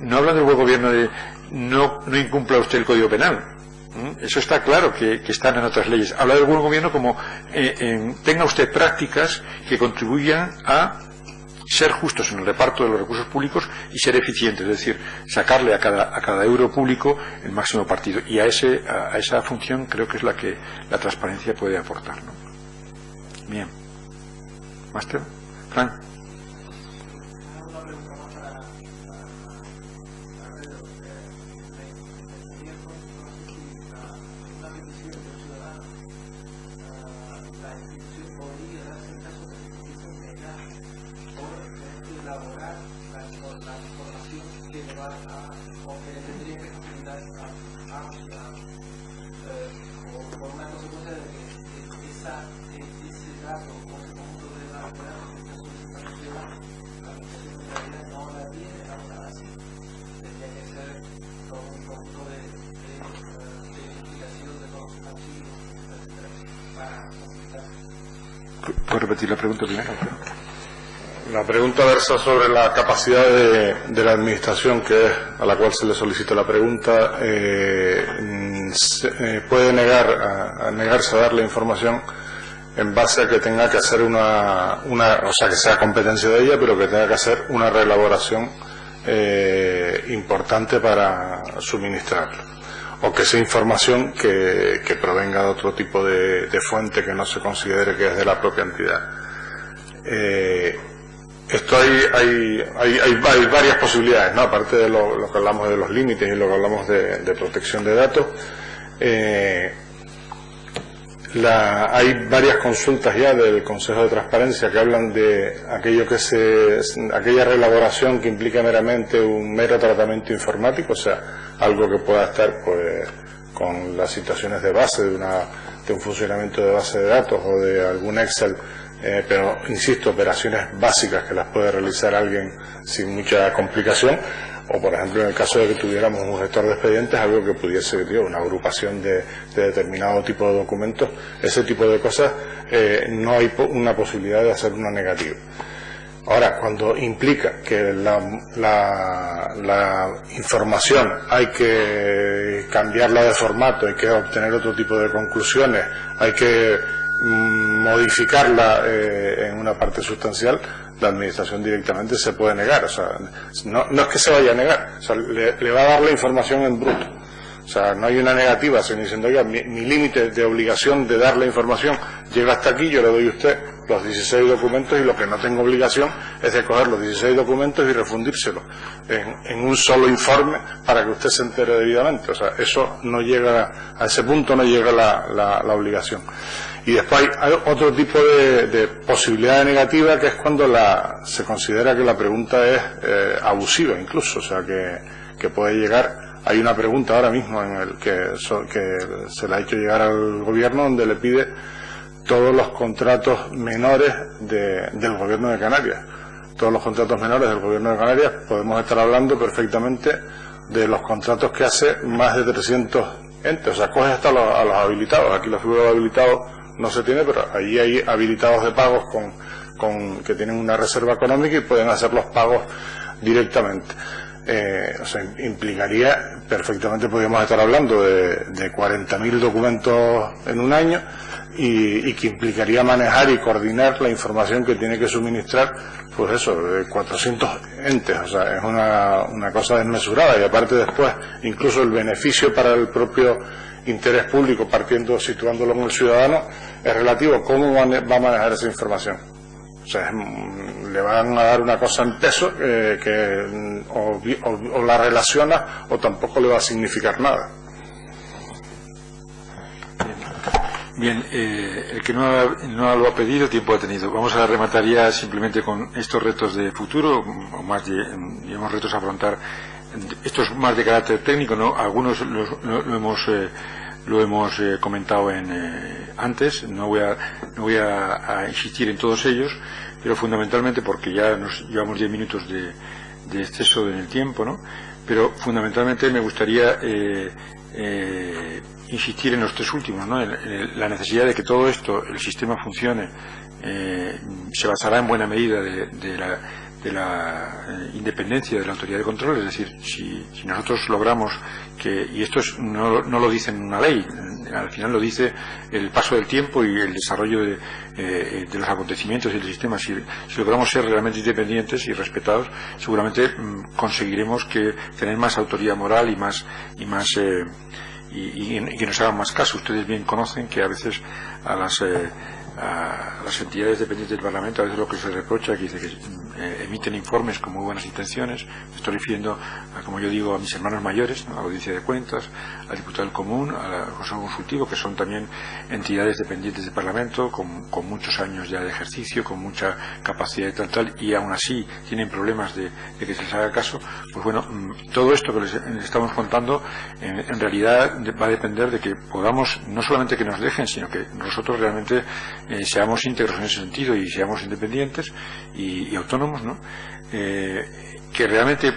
no hablan del buen gobierno de no incumpla usted el Código Penal. Eso está claro que están en otras leyes. Habla del buen gobierno como tenga usted prácticas que contribuyan a ser justos en el reparto de los recursos públicos y ser eficientes, es decir, sacarle a cada euro público el máximo partido, y a esa función creo que es la que la transparencia puede aportar, ¿no? Bien. ¿Máster? Frank. ¿Puedo repetir la pregunta primero? La pregunta versa sobre la capacidad de la administración, que es a la cual se le solicita la pregunta. Puede negarse a dar la información en base a que tenga que hacer o sea, que sea competencia de ella, pero que tenga que hacer una reelaboración importante para suministrarla, o que sea información que provenga de otro tipo de fuente que no se considere que es de la propia entidad. Esto hay varias posibilidades, ¿no? Aparte de lo que hablamos de los límites y lo que hablamos de protección de datos, hay varias consultas ya del Consejo de Transparencia que hablan de aquella reelaboración que implica meramente un mero tratamiento informático, o sea, algo que pueda estar pues con las situaciones de base de un funcionamiento de base de datos o de algún Excel, pero insisto, operaciones básicas que las puede realizar alguien sin mucha complicación, o por ejemplo en el caso de que tuviéramos un gestor de expedientes, algo que pudiese, una agrupación de determinado tipo de documentos, ese tipo de cosas, no hay una posibilidad de hacer una negativa. Ahora, cuando implica que la información hay que cambiarla de formato, hay que obtener otro tipo de conclusiones, hay que modificarla en una parte sustancial, la administración directamente se puede negar. O sea, no es que se vaya a negar, o sea, le va a dar la información en bruto. O sea, no hay una negativa, sino diciendo, oiga, mi límite de obligación de dar la información llega hasta aquí, yo le doy a usted los 16 documentos, y lo que no tengo obligación es de coger los 16 documentos y refundírselos en un solo informe para que usted se entere debidamente. O sea, eso no llega, a ese punto no llega la obligación. Y después hay otro tipo de posibilidad negativa, que es cuando se considera que la pregunta es abusiva incluso, o sea, que puede llegar. Hay una pregunta ahora mismo en el que se le ha hecho llegar al gobierno, donde le pide todos los contratos menores del gobierno de Canarias. Todos los contratos menores del gobierno de Canarias, podemos estar hablando perfectamente de los contratos que hace más de 300 entes. O sea, coge hasta a los habilitados. Aquí la figura de habilitados no se tiene, pero allí hay habilitados de pagos que tienen una reserva económica y pueden hacer los pagos directamente. O sea, implicaría, perfectamente podríamos estar hablando de 40.000 documentos en un año, y que implicaría manejar y coordinar la información que tiene que suministrar, pues eso, de 400 entes. O sea, es una cosa desmesurada, y aparte después, incluso el beneficio para el propio interés público, situándolo en el ciudadano, es relativo a cómo va a manejar esa información. O sea, le van a dar una cosa en peso que o la relaciona o tampoco le va a significar nada. Bien, el que no lo ha pedido, tiempo ha tenido. Vamos a rematar ya simplemente con estos retos de futuro, o más digamos, retos a afrontar. Estos más de carácter técnico, ¿no? Algunos lo hemos comentado antes. No voy a insistir en todos ellos, pero fundamentalmente porque ya nos llevamos 10 minutos de exceso en el tiempo, ¿no? Pero fundamentalmente me gustaría insistir en los tres últimos, ¿no? En la necesidad de que todo esto, el sistema funcione, se basará en buena medida de la independencia de la autoridad de control. Es decir, si nosotros logramos y esto no lo dice en una ley, al final lo dice el paso del tiempo y el desarrollo de los acontecimientos y del sistema. Si logramos ser realmente independientes y respetados, seguramente conseguiremos tener más autoridad moral y que nos hagan más caso. Ustedes bien conocen que a veces a las entidades dependientes del Parlamento, a veces lo que se reprocha, que dice que emiten informes con muy buenas intenciones. Me estoy refiriendo, como yo digo, a mis hermanos mayores, ¿no? A la Audiencia de Cuentas, al Diputado del Común, al Consejo Consultivo, que son también entidades dependientes del Parlamento, con muchos años ya de ejercicio, con mucha capacidad de tal, y aún así tienen problemas de que se les haga caso. Pues bueno, todo esto que les estamos contando, en realidad va a depender de que podamos, no solamente que nos dejen, sino que nosotros realmente seamos íntegros en ese sentido y seamos independientes y autónomos, ¿no? Que realmente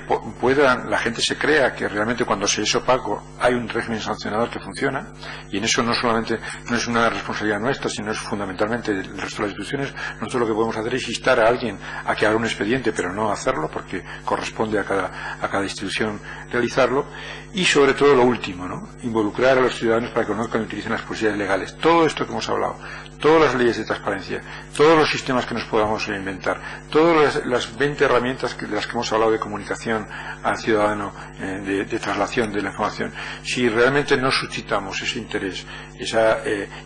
la gente se crea que realmente cuando se es opaco hay un régimen sancionador que funciona, y en eso no solamente no es una responsabilidad nuestra, sino es fundamentalmente del resto de las instituciones. Nosotros lo que podemos hacer es instar a alguien a que haga un expediente, pero no hacerlo, porque corresponde a cada institución realizarlo. Y sobre todo lo último, ¿no? Involucrar a los ciudadanos para que conozcan y utilicen las posibilidades legales. Todo esto que hemos hablado, todas las leyes de transparencia, todos los sistemas que nos podamos inventar, todas las 20 herramientas de las que hemos hablado de comunicación al ciudadano, de traslación de la información, si realmente no suscitamos ese interés,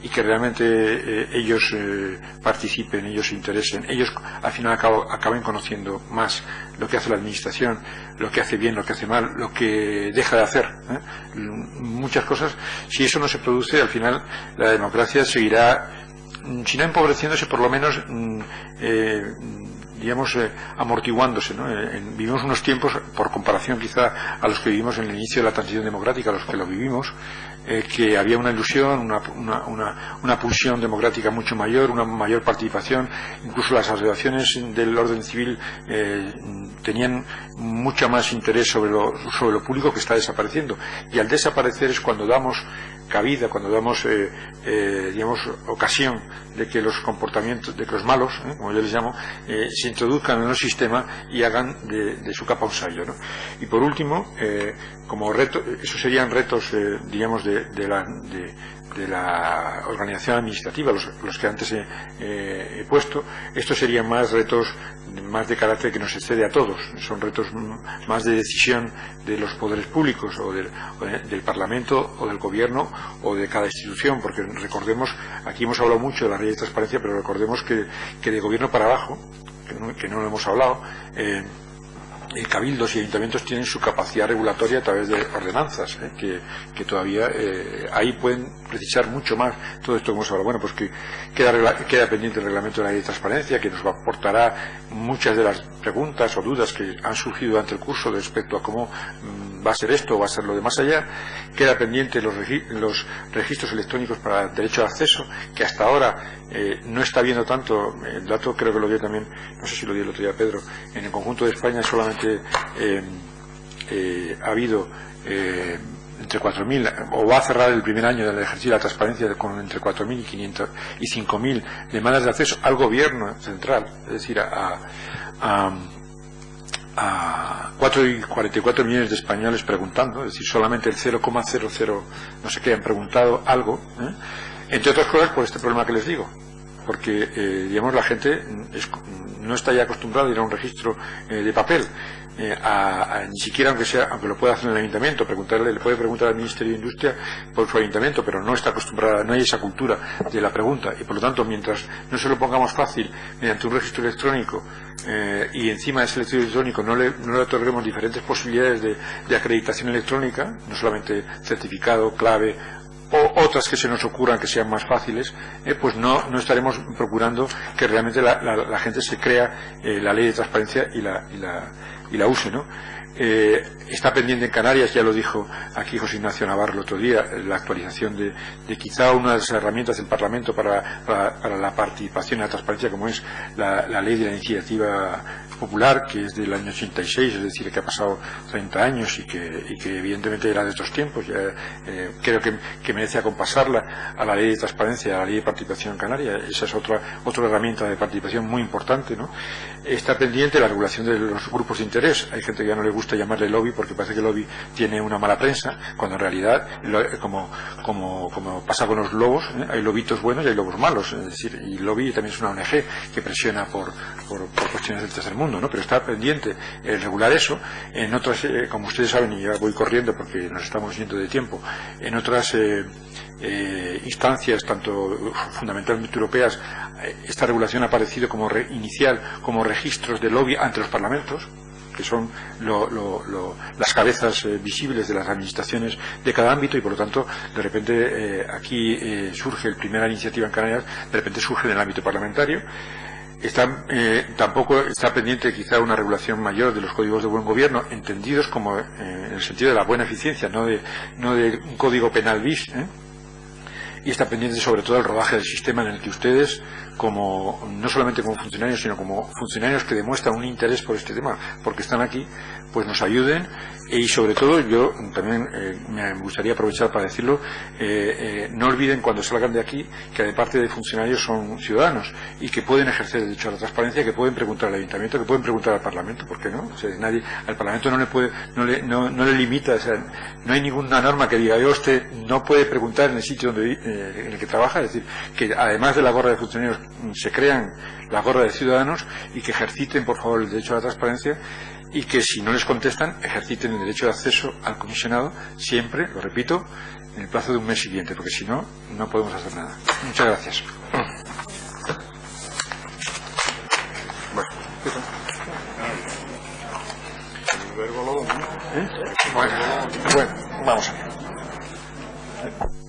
y que realmente ellos participen, ellos se interesen, ellos al final acaben conociendo más lo que hace la administración, lo que hace bien, lo que hace mal, lo que deja de hacer, muchas cosas. Si eso no se produce, al final la democracia seguirá, si no empobreciéndose, por lo menos digamos, amortiguándose, ¿no? Vivimos unos tiempos, por comparación quizá a los que vivimos en el inicio de la transición democrática, a los que lo vivimos, que había una ilusión, una pulsión democrática mucho mayor, una mayor participación. Incluso las asociaciones del orden civil tenían mucho más interés sobre lo público, que está desapareciendo. Y al desaparecer es cuando damos cabida, cuando damos digamos, ocasión de que los comportamientos, de que los malos, como yo les llamo, se introduzcan en el sistema y hagan de su capa un sayo, ¿no? Y por último, como reto, esos serían retos, digamos, de la organización administrativa, los que antes he puesto. Estos serían más retos más de carácter que nos excede a todos, son retos más de decisión de los poderes públicos o del Parlamento o del Gobierno o de cada institución, porque recordemos, aquí hemos hablado mucho de la ley de transparencia, pero recordemos que de gobierno para abajo, que no lo hemos hablado, cabildos y ayuntamientos tienen su capacidad regulatoria a través de ordenanzas, que todavía ahí pueden precisar mucho más todo esto que hemos hablado. Bueno, pues que queda pendiente el reglamento de la ley de transparencia, que nos aportará muchas de las preguntas o dudas que han surgido durante el curso respecto a cómo va a ser esto o va a ser lo de más allá. Queda pendiente los registros electrónicos para el derecho de acceso, que hasta ahora no está viendo tanto. El dato creo que lo dio también, no sé si lo dio el otro día Pedro, en el conjunto de España solamente ha habido entre 4.000, o va a cerrar el primer año del ejercicio de la transparencia con entre 4.500 y 5.000 demandas de acceso al gobierno central, es decir, a 4,44 millones de españoles preguntando, es decir, solamente el 0,00 no sé qué han preguntado algo, entre otras cosas por este problema que les digo, porque digamos la gente no está ya acostumbrada a ir a un registro de papel, ni siquiera aunque lo pueda hacer en el ayuntamiento, le puede preguntar al Ministerio de Industria por su ayuntamiento, pero no está acostumbrada, no hay esa cultura de la pregunta, y por lo tanto mientras no se lo pongamos fácil mediante un registro electrónico, y encima de ese registro electrónico no le otorguemos diferentes posibilidades de acreditación electrónica, no solamente certificado, clave o otras que se nos ocurran que sean más fáciles, pues no estaremos procurando que realmente la gente se crea la ley de transparencia y la use, ¿no? Está pendiente en Canarias, ya lo dijo aquí José Ignacio Navarro el otro día, la actualización de quizá una de las herramientas del Parlamento para la participación y la transparencia, como es la ley de la iniciativa popular, que es del año 86, es decir, que ha pasado 30 años y que evidentemente era de estos tiempos. Creo que merece acompasarla a la ley de transparencia, a la ley de participación en Canarias. Esa es otra herramienta de participación muy importante, ¿no? Está pendiente la regulación de los grupos de interés. Hay gente que ya no le gusta llamarle lobby porque parece que el lobby tiene una mala prensa, cuando en realidad, como pasa con los lobos, hay lobitos buenos y hay lobos malos, es decir, y el lobby también es una ONG que presiona por cuestiones del tercer mundo, ¿no? Pero está pendiente regular eso. En otras, como ustedes saben, y ya voy corriendo porque nos estamos yendo de tiempo, en otras instancias, tanto fundamentalmente europeas, esta regulación ha aparecido como inicial como registros de lobby ante los parlamentos, que son las cabezas visibles de las administraciones de cada ámbito, y por lo tanto de repente aquí surge la primera iniciativa en Canarias, de repente surge en el ámbito parlamentario. Tampoco está pendiente quizá una regulación mayor de los códigos de buen gobierno, entendidos como en el sentido de la buena eficiencia, no de un código penal bis, y está pendiente sobre todo el rodaje del sistema en el que ustedes, no solamente como funcionarios, sino como funcionarios que demuestran un interés por este tema, porque están aquí, pues nos ayuden. Y sobre todo, yo también me gustaría aprovechar para decirlo, no olviden cuando salgan de aquí que aparte de funcionarios son ciudadanos y que pueden ejercer el derecho a la transparencia, que pueden preguntar al ayuntamiento, que pueden preguntar al Parlamento, ¿por qué no? O sea, al Parlamento no le limita, o sea, no hay ninguna norma que diga usted no puede preguntar en el sitio en el que trabaja, es decir, que además de la gorra de funcionarios se crean la gorra de ciudadanos y que ejerciten por favor el derecho a la transparencia, y que si no les contestan ejerciten el derecho de acceso al comisionado siempre, lo repito, en el plazo de un mes siguiente, porque si no, no podemos hacer nada. Muchas gracias. Bueno, vamos a ver.